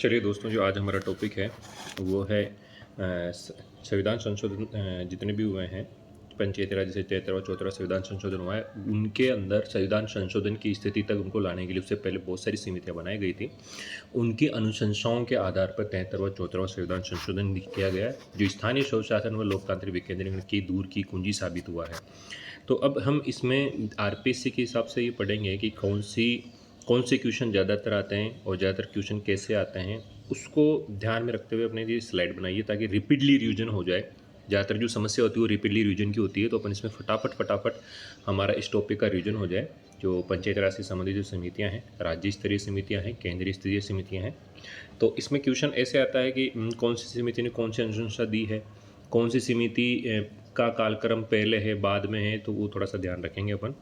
चलिए दोस्तों, जो आज हमारा टॉपिक है वो है संविधान संशोधन। जितने भी हुए हैं पंचायती राज, जैसे 73वां 74वां संविधान संशोधन हुआ है, उनके अंदर संविधान संशोधन की स्थिति तक उनको लाने के लिए उससे पहले बहुत सारी समितियां बनाई गई थी। उनकी अनुशंसाओं के आधार पर 73वां 74वां संविधान संशोधन किया गया है, जो स्थानीय स्वशासन व लोकतांत्रिक विकेंद्रीकरण की दूर की कुंजी साबित हुआ है। तो अब हम इसमें आरपीएससी के हिसाब से ये पढ़ेंगे कि कौन से क्वेश्चन ज़्यादातर आते हैं और ज़्यादातर क्वेश्चन कैसे आते हैं, उसको ध्यान में रखते हुए अपने लिए स्लाइड बनाइए ताकि रिपीटली रिवीजन हो जाए। ज़्यादातर जो समस्या होती है वो रिपीटली रिवीजन की होती है, तो अपन इसमें फटाफट हमारा इस टॉपिक का रिवीजन हो जाए। जो पंचायत राज से संबंधित जो समितियाँ हैं, राज्य स्तरीय समितियाँ हैं, केंद्रीय स्तरीय समितियाँ हैं, तो इसमें क्वेश्चन ऐसे आता है कि कौन सी समिति ने कौन सी अनुशंसा दी है, कौन सी समिति का कालक्रम पहले है बाद में है, तो वो थोड़ा सा ध्यान रखेंगे अपन।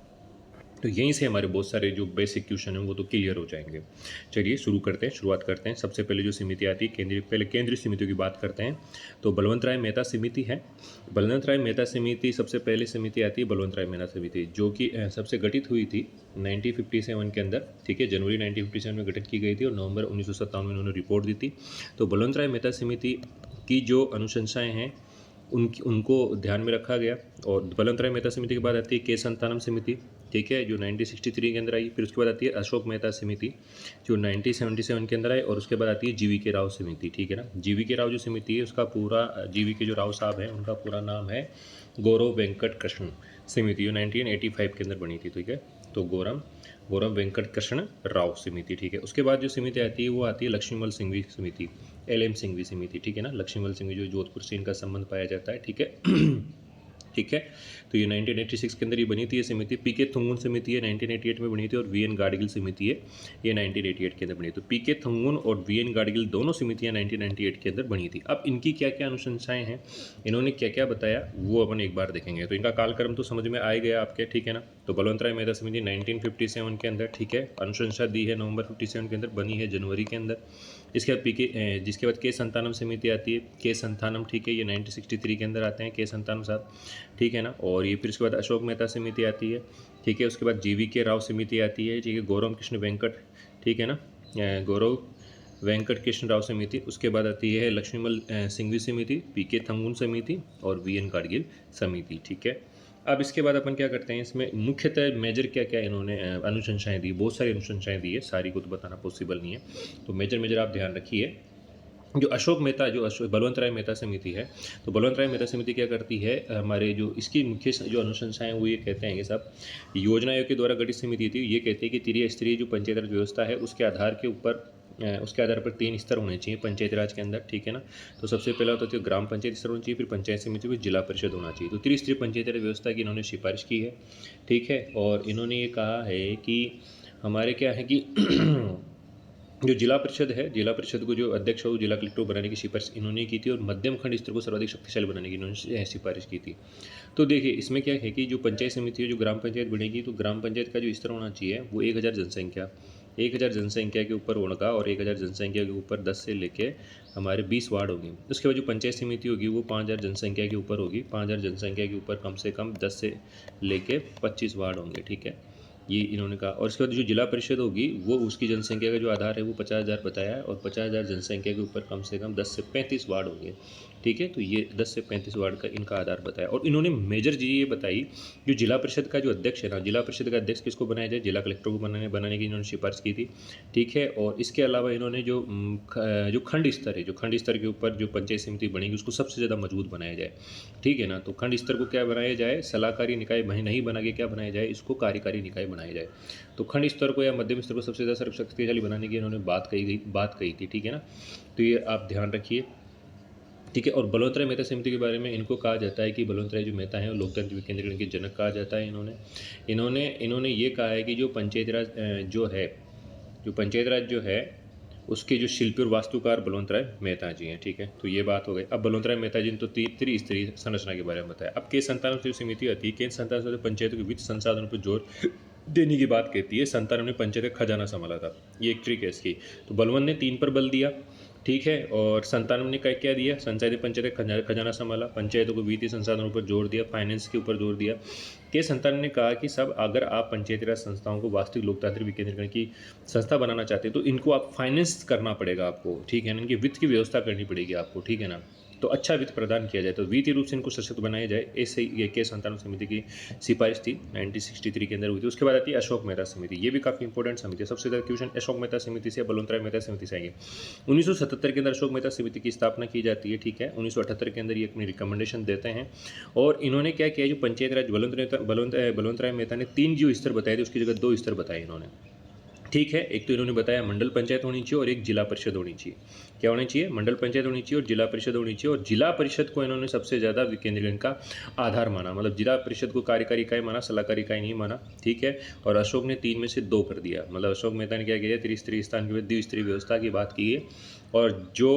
तो यहीं से हमारे बहुत सारे जो बेसिक क्वेश्चन हैं वो तो क्लियर हो जाएंगे। चलिए शुरुआत करते हैं। सबसे पहले जो समिति आती है केंद्रीय समितियों की बात करते हैं, तो बलवंत राय मेहता समिति है। बलवंत राय मेहता समिति सबसे पहले समिति आती है, बलवंत राय मेहता समिति, जो कि सबसे गठित हुई थी 1957 के अंदर। ठीक है, जनवरी 1957 में गठित की गई थी और नवंबर 1957 में उन्होंने रिपोर्ट दी थी। तो बलवंत राय मेहता समिति की जो अनुशंसाएँ हैं उनको ध्यान में रखा गया। और बलवंत राय मेहता समिति के बाद आती है के संतानम समिति, ठीक है, जो 1963 के अंदर आई। फिर उसके बाद आती है अशोक मेहता समिति, जो 1977 के अंदर आई। और उसके बाद आती है जीवी के राव समिति, ठीक है ना। जीवी के राव जो समिति है उसका पूरा, जीवी के जो राव साहब हैं उनका पूरा नाम है गौरव वेंकट कृष्ण समिति, जो 1985 के अंदर बनी थी, ठीक है। तो गौरव वेंकट कृष्ण राव समिति, ठीक है। उसके बाद जो समिति आती है वो आती है लक्ष्मीमल सिंघवी समिति, LM सिंघवी समिति, ठीक है ना। लक्ष्मीमल सिंघवी जो जोधपुर से इनका संबंध पाया जाता है, ठीक है। ठीक है, तो ये 1986 के अंदर ये बनी थी ये समिति। पीके थंगुन समिति है 1988 में बनी थी, और VN गाडगिल समिति है ये 1988 के अंदर बनी। तो पीके थंगुन और VN गाडगिल दोनों समितियां 1998 के अंदर बनी थी। अब इनकी क्या क्या अनुशंसाएं हैं, इन्होंने क्या क्या बताया, वो अपन एक बार देखेंगे। तो इनका कालक्रम तो समझ में आ ही गया आपके, ठीक है ना। तो बलवंत राय मेहता समिति 1957 के अंदर, ठीक है, अनुशंसा दी है नवंबर 57 के अंदर, बनी है जनवरी के अंदर। इसके बाद जिसके बाद के संतानम समिति आती है, के संतानम, ठीक है, ये 1963 के अंदर आते हैं के संतानम साहब, ठीक है ना। और ये फिर उसके बाद अशोक मेहता समिति आती है, ठीक है। उसके बाद जीवी के राव समिति आती है, ठीक है, गौरव कृष्ण वेंकट, ठीक है ना, गौरव वेंकट कृष्ण राव समिति। उसके बाद आती है लक्ष्मीमल सिंघवी समिति, पीके थंगुन समिति और VN गाडगिल समिति, ठीक है। अब इसके बाद अपन क्या करते हैं, इसमें मुख्यतः मेजर क्या क्या इन्होंने अनुशंसाएं दी, बहुत सारी अनुशंसाएं दी है, सारी को तो बताना पॉसिबल नहीं है, तो मेजर आप ध्यान रखिए। जो बलवंत राय मेहता समिति है, तो बलवंत राय मेहता समिति क्या करती है, हमारे जो इसकी मुख्य जो अनुशंसाएं वो ये कहते हैं कि सब योजना आयोग के द्वारा गठित समिति थी, ये कहती है कि त्रिस्तरीय जो पंचायत राज व्यवस्था है उसके आधार पर 3 स्तर होने चाहिए पंचायत राज के अंदर, ठीक है ना। तो सबसे पहला होता है ग्राम पंचायत स्तर होना चाहिए, फिर पंचायत समिति, फिर जिला परिषद होना चाहिए। तो त्रिस्तरीय पंचायत राज व्यवस्था की इन्होंने सिफारिश की है, ठीक है। और इन्होंने ये कहा है कि हमारे क्या है कि जो जिला परिषद है, जिला परिषद को जो अध्यक्ष हो जिला कलेक्टर बनाने की सिफारिश इन्होंने की थी, और मध्यम खंड स्तर को सर्वाधिक शक्तिशाली बनाने की इन्होंने सिफारिश की थी। तो देखिए इसमें क्या है कि जो पंचायत समिति है, जो ग्राम पंचायत बनेगी, तो ग्राम पंचायत का जो स्तर होना चाहिए वो 1000 जनसंख्या के ऊपर होगा, और 1000 जनसंख्या के ऊपर 10 से लेके हमारे 20 वार्ड होंगे। उसके बाद जो पंचायत समिति होगी वो 5000 जनसंख्या के ऊपर होगी, 5000 जनसंख्या के ऊपर कम से कम 10 से लेके 25 वार्ड होंगे, ठीक है, ये इन्होंने कहा। और इसके बाद जो जिला परिषद होगी वो उसकी जनसंख्या का जो आधार है वो 50,000 बताया है, और 50,000 जनसंख्या के ऊपर कम से कम 10 से 35 वार्ड होंगे, ठीक है। तो ये 10 से 35 वार्ड का इनका आधार बताया। और इन्होंने मेजर चीज़ ये बताई, जो जिला परिषद का जो अध्यक्ष है ना, जिला परिषद का अध्यक्ष किसको बनाया जाए, जिला कलेक्टर को बनाने की इन्होंने सिफारिश की थी, ठीक है। और इसके अलावा इन्होंने जो खंड स्तर है, जो खंड स्तर के ऊपर जो पंचायत समिति बनेगी उसको सबसे ज़्यादा मजबूत बनाया जाए, ठीक है ना। तो खंड स्तर को क्या बनाया जाए, सलाहकारी निकाय नहीं बना के क्या बनाया जाए, इसको कार्यकारी निकाय बनाया जाए। तो खंड स्तर को या मध्यम स्तर को सबसे ज़्यादा शक्तिशाली बनाने की इन्होंने बात कही थी, ठीक है ना। तो ये आप ध्यान रखिए, ठीक है। और बलवंत राय मेहता समिति के बारे में इनको कहा जाता है कि बलवंत राय जो मेहता है वो लोकतंत्र विकेंद्रीकरण के जनक कहा जाता है। इन्होंने ये कहा है कि जो पंचायत राज जो है उसके जो शिल्पी और वास्तुकार बलवंत राय मेहता जी हैं, ठीक है। तो ये बात हो गई। अब बलवंत राय मेहता जी ने तो त्रिस्तरीय संरचना के बारे में बताया। अब के संतानम से जो समिति आती है, केंद्र संतान से पंचायतों के वित्त संसाधनों पर जोर देने की बात कहती है। संतानम ने पंचायत का खजाना संभाला था, ये एक ट्रिक है इसकी। तो बलवंत ने 3 पर बल दिया, ठीक है, और संतानम ने क्या दिया, पंचायत खजाना संभाला, पंचायतों को वित्तीय संसाधनों पर जोर दिया, फाइनेंस के ऊपर जोर दिया, के संतान ने कहा कि सब अगर आप पंचायती राज संस्थाओं को वास्तविक लोकतांत्रिक विकेंद्रीकरण की संस्था बनाना चाहते हैं तो इनको आप फाइनेंस करना पड़ेगा आपको, ठीक है ना, इनकी वित्त की व्यवस्था करनी पड़ेगी आपको, ठीक है ना, तो अच्छा वित्त प्रदान किया जाए, तो वित्तीय रूप से इनको सशक्त बनाया जाए, ऐसे ये के संतान समिति की सिफारिश थी 1963 के अंदर हुई थी। उसके बाद आती है अशोक मेहता समिति, ये भी काफ़ी इंपॉर्टेंट समिति है, सबसे ज़्यादा क्वेश्चन अशोक मेहता समिति से बलवंत राय मेहता समिति से आएंगे। 1977 के अंदर अशोक मेहता समिति की स्थापना की जाती है, ठीक है। 1978 के अंदर ये अपनी रिकमेंडेशन देते हैं और इन्होंने क्या किया, जो पंचायत राज बलवंत राय मेहता ने 3 जो स्तर बताए थे उसकी जगह 2 स्तर बताए इन्होंने, ठीक है। एक तो इन्होंने बताया मंडल पंचायत होनी चाहिए और एक जिला परिषद होनी चाहिए। क्या होनी चाहिए, मंडल पंचायत होनी चाहिए और जिला परिषद होनी चाहिए, और जिला परिषद को इन्होंने सबसे ज़्यादा विकेंद्रीकरण का आधार माना, मतलब जिला परिषद को कार्यकारी इकाई माना, सलाहकारी इकाई नहीं माना, ठीक है। और अशोक ने 3 में से 2 कर दिया, मतलब अशोक मेहता ने क्या किया, त्रिस्तरीय स्थान के बाद द्विस्तरीय व्यवस्था की बात की है, और जो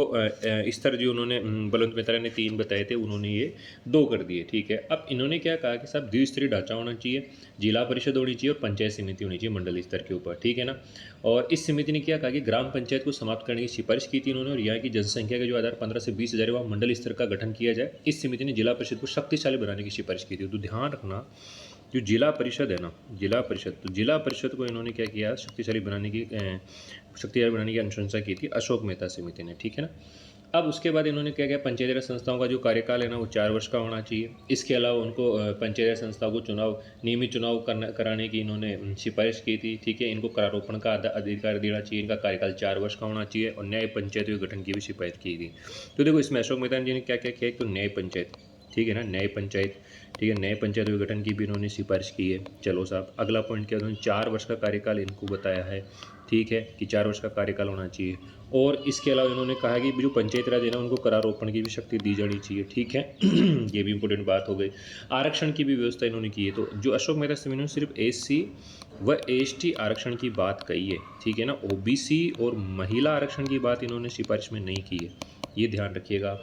स्तर जो उन्होंने बलवंत मेहता ने 3 बताए थे उन्होंने ये 2 कर दिए, ठीक है। अब इन्होंने क्या कहा कि सब द्विस्तरीय ढांचा होना चाहिए, जिला परिषद होनी चाहिए और पंचायत समिति होनी चाहिए मंडल स्तर के ऊपर, ठीक है ना। और इस समिति ने क्या कहा कि ग्राम पंचायत को समाप्त करने की सिफारिश की थी इन्होंने, और यहाँ की जनसंख्या के जो आधार 15 से 20 हज़ार वहाँ मंडल स्तर का गठन किया जाए। इस समिति ने जिला परिषद को शक्तिशाली बनाने की सिफारिश की थी। तो ध्यान रखना, जो जिला परिषद है ना, जिला परिषद, तो जिला परिषद को इन्होंने क्या किया, शक्तिशाली बनाने की अनुशंसा की थी अशोक मेहता समिति ने, ठीक है ना। अब उसके बाद इन्होंने क्या किया, पंचायती राज संस्थाओं का जो कार्यकाल है ना वो 4 वर्ष का होना चाहिए। इसके अलावा उनको पंचायती राज संस्थाओं को नियमित चुनाव कराने की इन्होंने सिफारिश की थी, ठीक है। इनको करारोपण का अधिकार देना चाहिए, इनका कार्यकाल 4 वर्ष का होना चाहिए, और न्याय पंचायतों के गठन की भी सिफारिश की थी। तो देखो इसमें अशोक मेहता जी ने क्या क्या किया, एक तो न्याय पंचायत, ठीक है ना, न्याय पंचायत, ठीक है, नए पंचायतों के गठन की भी इन्होंने सिफारिश की है। चलो साहब, अगला पॉइंट क्या, उन्होंने 4 वर्ष का कार्यकाल इनको बताया है, ठीक है, कि 4 वर्ष का कार्यकाल होना चाहिए। और इसके अलावा इन्होंने कहा कि जो पंचायत राज है ना उनको करारोपण की भी शक्ति दी जानी चाहिए, ठीक है। ये भी इंपॉर्टेंट बात हो गई। आरक्षण की भी व्यवस्था इन्होंने की है। तो जो अशोक मेहता समिति ने सिर्फ SC व ST आरक्षण की बात कही है, ठीक है ना, OBC और महिला आरक्षण की बात इन्होंने सिफारिश में नहीं की है, ये ध्यान रखिएगा,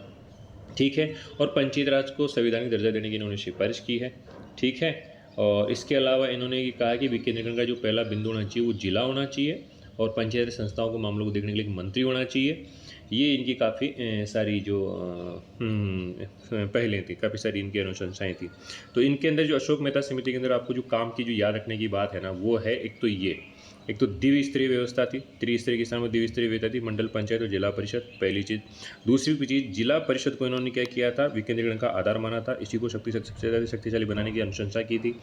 ठीक है। और पंचायत राज को संवैधानिक दर्जा देने की इन्होंने सिफारिश की है, ठीक है। और इसके अलावा इन्होंने ये कहा कि विकेंद्रीकरण का जो पहला बिंदु होना चाहिए वो जिला होना चाहिए, और पंचायत संस्थाओं को मामलों को देखने के लिए एक मंत्री होना चाहिए। ये इनकी काफ़ी सारी जो पहले थी, काफ़ी सारी इनकी अनुशंसाएँ थी। तो इनके अंदर जो अशोक मेहता समिति के अंदर आपको जो काम की जो याद रखने की बात है ना वो है, एक तो द्विस्तरीय व्यवस्था थी, त्रिस्तरीय के स्थान में द्विस्तरीय व्यवस्था थी, मंडल पंचायत और जिला परिषद, पहली चीज़। दूसरी चीज़, जिला परिषद को इन्होंने क्या किया था, विकेंद्रीकरण का आधार माना था, इसी को सबसे ज़्यादा शक्तिशाली बनाने की अनुशंसा की थी,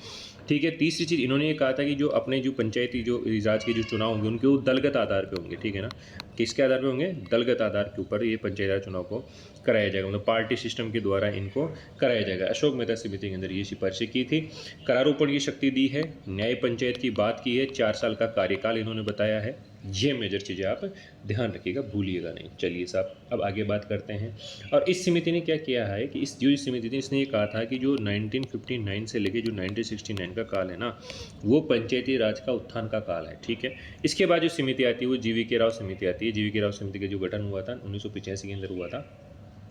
ठीक है। तीसरी चीज़, इन्होंने ये कहा था कि जो अपने जो पंचायती जो राज के जो चुनाव होंगे उनके वो दलगत आधार पर होंगे, ठीक है ना। किसके आधार पर होंगे, दलगत आधार के ऊपर ये पंचायत राज चुनाव को कराया जाएगा, मतलब पार्टी सिस्टम के द्वारा इनको कराया जाएगा। अशोक मेहता समिति के अंदर ये सिफारिशें की थी। करारोपण की शक्ति दी है, न्याय पंचायत की बात की है, 4 साल का कार्यकाल इन्होंने बताया है। ये मेजर चीज़ें आप ध्यान रखिएगा, भूलिएगा नहीं। चलिए साहब, अब आगे बात करते हैं। और इस समिति ने क्या किया है कि इस समिति थी इसने ये कहा था कि जो 1959 से लेके जो 1969 का काल है ना वो पंचायती राज का उत्थान का काल है, ठीक है। इसके बाद जो समिति आती है वो GV राव समिति आती है। GV राव समिति का जो गठन हुआ था 1985 के अंदर हुआ था।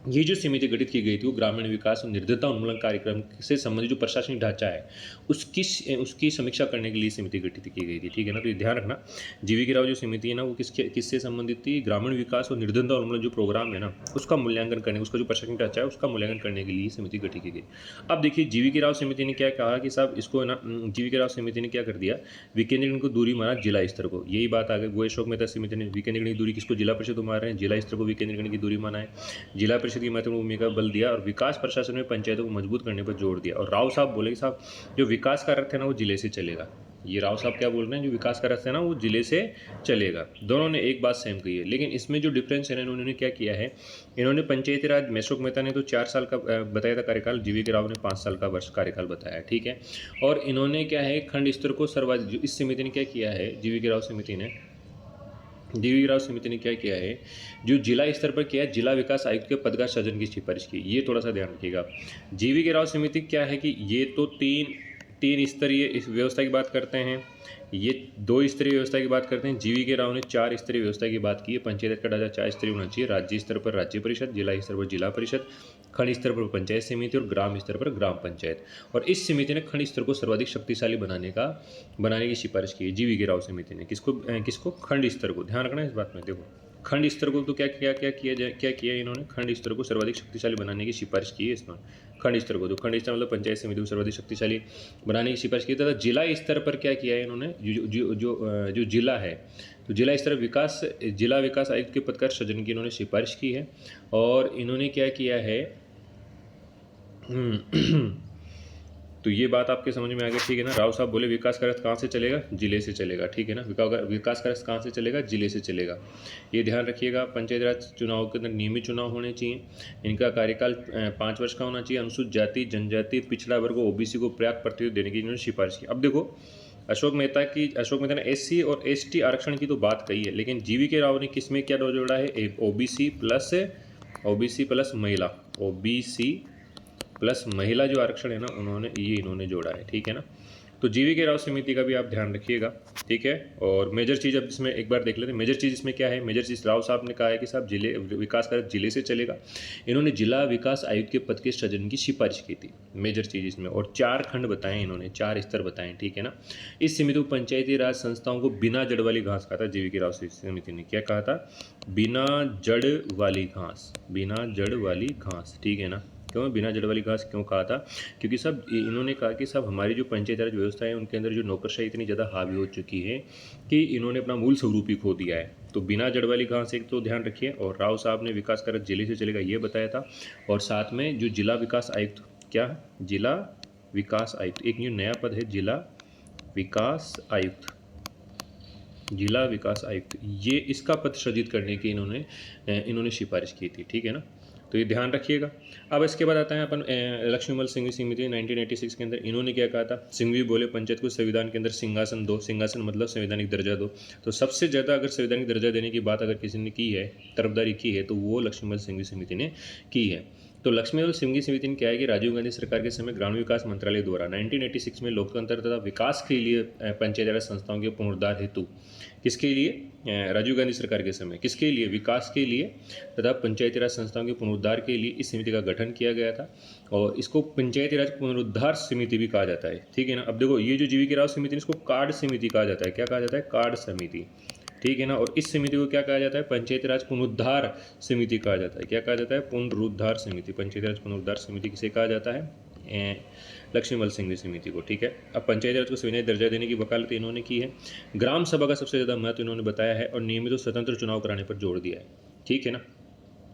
ये जो समिति गठित की गई थी वो ग्रामीण विकास और निर्धनता उन्मूलन कार्यक्रम से संबंधित जो प्रशासनिक ढांचा है उसकी समीक्षा करने के लिए समिति गठित की गई थी, ठीक है ना। तो ये ध्यान रखना, GV राव जो समिति है ना वो किससे संबंधित थी, ग्रामीण विकास और निर्धनता उन्मूलन जो प्रोग्राम है ना उसका मूल्यांकन करने, उसका जो प्रशासनिक ढांचा है उसका मूल्यांकन करने के लिए समिति गठित की गई। अब देखिए GV राव समिति ने क्या कहा कि साहब इसको ना, GV राव समिति ने क्या कर दिया, विकेंद्रीकरण को दूरी माना जिला स्तर को, यही बात आ गई। वो अशोक मेहता समिति ने विकेंद्रीकरण की दूरी किसको, जिला परिषद को मार रहे हैं, जिला स्तर को विकेंद्रीकरण की दूरी माना है, जिला परिषद की महत्वपूर्ण भूमिका बल दिया, और विकास प्रशासन में पंचायतों को मजबूत करने पर जोर दिया। और राव साहब बोले कि साहब जो विकास का रथ है ना वो जिले से चलेगा। ये राव साहब क्या बोल रहे हैं, जो विकास का रथ है ना वो जिले से चलेगा। दोनों ने एक बात सेम कही है, लेकिन इसमें जो डिफरेंस है ना इन्होंने क्या किया है, इन्होंने पंचायती राज अशोक मेहता ने तो 4 साल का बताया था कार्यकाल, GV राव ने 5 साल का वर्ष कार्यकाल बताया, ठीक है। और इन्होंने क्या है खंड स्तर को सर्वाधिक, इस समिति ने क्या किया है, GV राव समिति ने क्या किया है, जो जिला स्तर पर किया है, जिला विकास आयुक्त के पद का सृजन की सिफारिश की। ये थोड़ा सा ध्यान रखिएगा। GV राव समिति क्या है कि ये तो तीन स्तरीय इस व्यवस्था की बात करते हैं, ये 2 स्तरीय व्यवस्था की बात करते हैं। GV राव ने 4 स्तरीय व्यवस्था की बात की है। पंचायत का ढांचा 4 स्तरीय होना चाहिए, राज्य स्तर पर राज्य परिषद, जिला स्तर पर जिला परिषद, खंड स्तर पर पंचायत समिति और ग्राम स्तर पर ग्राम पंचायत। और इस समिति ने खंड स्तर को सर्वाधिक शक्तिशाली बनाने की सिफारिश की है, GV राव समिति ने। किसको, खंड स्तर को, ध्यान रखना इस बात में। देखो खंड स्तर को तो क्या किया इन्होंने, खंड स्तर को सर्वाधिक शक्तिशाली बनाने की सिफारिश की है इसमें। खंड स्तर को, तो खंड स्तर मतलब पंचायत समिति को सर्वाधिक शक्तिशाली बनाने की सिफारिश की। तथा जिला स्तर पर क्या किया है इन्होंने, जो जिला है, तो जिला स्तर विकास, जिला विकास आयुक्त के पद का सृजन की इन्होंने सिफारिश की है। और इन्होंने क्या किया है तो ये बात आपके समझ में आ गई, ठीक है ना। राव साहब बोले विकास का रथ कहाँ से चलेगा, जिले से चलेगा, ठीक है ना। विकास का रथ कहाँ से चलेगा, जिले से चलेगा, ये ध्यान रखिएगा। पंचायत राज चुनाव के अंदर नियमित चुनाव होने चाहिए। इनका कार्यकाल 5 वर्ष का होना चाहिए। अनुसूचित जाति, जनजाति, पिछड़ा वर्ग, ओबीसी को पर्याप्त प्रतिनिधित्व देने की इन्होंने सिफारिश की। अब देखो अशोक मेहता ने एससी और एसटी आरक्षण की तो बात कही है, लेकिन जीवी के राव ने किसमें क्या जोड़ा है, ओबीसी प्लस महिला, ओबीसी प्लस महिला जो आरक्षण है ना, इन्होंने जोड़ा है, ठीक है ना। तो जीवी के राव समिति का भी आप ध्यान रखिएगा, ठीक है। और मेजर चीज़ अब इसमें एक बार देख लेते हैं। मेजर चीज़ इसमें क्या है, मेजर चीज़ राव साहब ने कहा है कि साहब जिले विकास कार्य जिले से चलेगा। इन्होंने जिला विकास आयुक्त के पद के सृजन की सिफारिश की थी, मेजर चीज़ इसमें। और 4 खंड बताए इन्होंने, 4 स्तर बताए, ठीक है ना। इस समिति को पंचायती राज संस्थाओं को बिना जड़ वाली घास कहा था। जीवी के राव समिति ने क्या कहा था, बिना जड़ वाली घास, ठीक है ना। क्यों बिना जड़ वाली घास क्यों कहा था, क्योंकि सब इन्होंने कहा कि सब हमारी जो पंचायती राज व्यवस्था है उनके अंदर जो नौकरशाही इतनी ज़्यादा हावी हो चुकी है कि इन्होंने अपना मूल स्वरूप ही खो दिया है। तो बिना जड़ वाली घास एक तो ध्यान रखिए। और राव साहब ने विकास कार्य जिले से चलेगा ये बताया था। और साथ में जो जिला विकास आयुक्त, क्या जिला विकास आयुक्त, एक नया पद है जिला विकास आयुक्त, ये इसका पद सृजित करने की इन्होंने सिफारिश की थी, ठीक है ना। तो ये ध्यान रखिएगा। अब इसके बाद आता है अपन लक्ष्मीमल सिंघवी समिति 1986 के अंदर इन्होंने क्या कहा था। सिंघवी बोले पंचायत को संविधान के अंदर सिंहासन दो, सिंहासन मतलब संवैधानिक दर्जा दो। तो सबसे ज़्यादा अगर संवैधानिक दर्जा देने की बात अगर किसी ने की है, तरफदारी की है, तो वो लक्ष्मीमल सिंघवी समिति ने की है। तो लक्ष्मीमल सिंघवी समिति ने क्या है कि राजीव गांधी सरकार के समय ग्रामीण विकास मंत्रालय द्वारा 1986 में लोकतंत्र तथा विकास के लिए पंचायती राज संस्थाओं के पुनरुद्धार हेतु, किसके लिए, राजीव गांधी सरकार के समय किसके लिए, विकास के लिए तथा पंचायती राज संस्थाओं के पुनरुद्धार के लिए इस समिति का गठन किया गया था। और इसको पंचायती राज पुनरुद्धार समिति भी कहा जाता है, ठीक है ना। अब देखो ये जो जीवी के राव समिति, इसको कार्ड समिति कहा जाता है। क्या कहा जाता है, कार्ड समिति, ठीक है ना। और इस समिति को क्या कहा जाता है, पंचायती राज पुनरुद्धार समिति कहा जाता है। क्या कहा जाता है, पुनरुद्धार समिति। पंचायती राज पुनरुद्धार समिति किसे कहा जाता है, लक्ष्मीमल सिंघवी समिति को, ठीक है। अब पंचायती राज को संवैधानिक दर्जा देने की वकालत इन्होंने की है। ग्राम सभा का सबसे ज़्यादा महत्व इन्होंने बताया है और नियमित और स्वतंत्र चुनाव कराने पर जोर दिया है, ठीक है ना।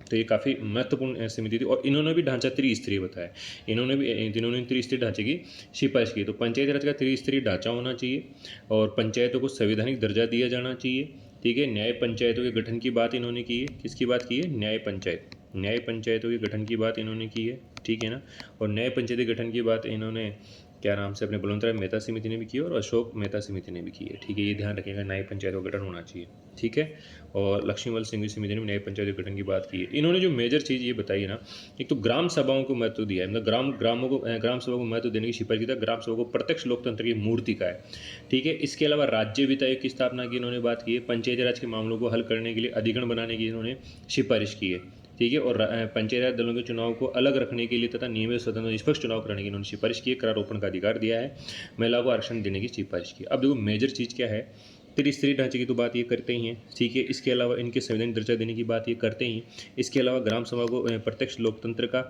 तो ये काफ़ी महत्वपूर्ण समिति थी। और इन्होंने भी ढांचा त्रिस्तरीय बताया, इन्होंने त्रिस्तरीय ढांचे की सिफारिश की। तो पंचायती राज का त्रिस्तरीय ढांचा होना चाहिए और पंचायतों को संवैधानिक दर्जा दिया जाना चाहिए, ठीक है। न्याय पंचायतों के गठन की बात इन्होंने की है। किसकी बात की है, न्याय पंचायतों के गठन की बात इन्होंने की है, ठीक है ना। और न्याय पंचायती गठन की बात इन्होंने क्या नाम से अपने बलवंतराय मेहता समिति ने भी की है और अशोक मेहता समिति ने भी की है, ठीक है। ये ध्यान रखिएगा, न्याय पंचायत का गठन होना चाहिए, ठीक है। और लक्ष्मीमल सिंघवी समिति ने भी न्याय पंचायत गठन की बात की है। इन्होंने जो मेजर चीज़ ये बताई है ना, एक तो ग्राम सभाओं को महत्व दिया है, मतलब ग्राम सभा को महत्व देने की सिफारिश की था। ग्राम सभा को प्रत्यक्ष लोकतंत्र की मूर्ति का है, ठीक है। इसके अलावा राज्य वित्त आयोग की स्थापना की इन्होंने बात की है। पंचायती राज के मामलों को हल करने के लिए अधिगण बनाने की इन्होंने सिफारिश की है, ठीक है। और पंचायती राज दलों के चुनाव को अलग रखने के लिए तथा नियमित स्वतंत्र निष्पक्ष चुनाव कराने की इन्होंने सिफारिश की है। करारोपण का अधिकार दिया है, महिलाओं को आरक्षण देने की सिफारिश की। अब देखो मेजर चीज़ क्या है, त्रिस्तरीय ढांचे की तो बात ये करते ही हैं, ठीक है। इसके अलावा इनके संवैधानिक दर्जा देने की बात ये करते ही हैं। इसके अलावा ग्राम सभा को प्रत्यक्ष लोकतंत्र का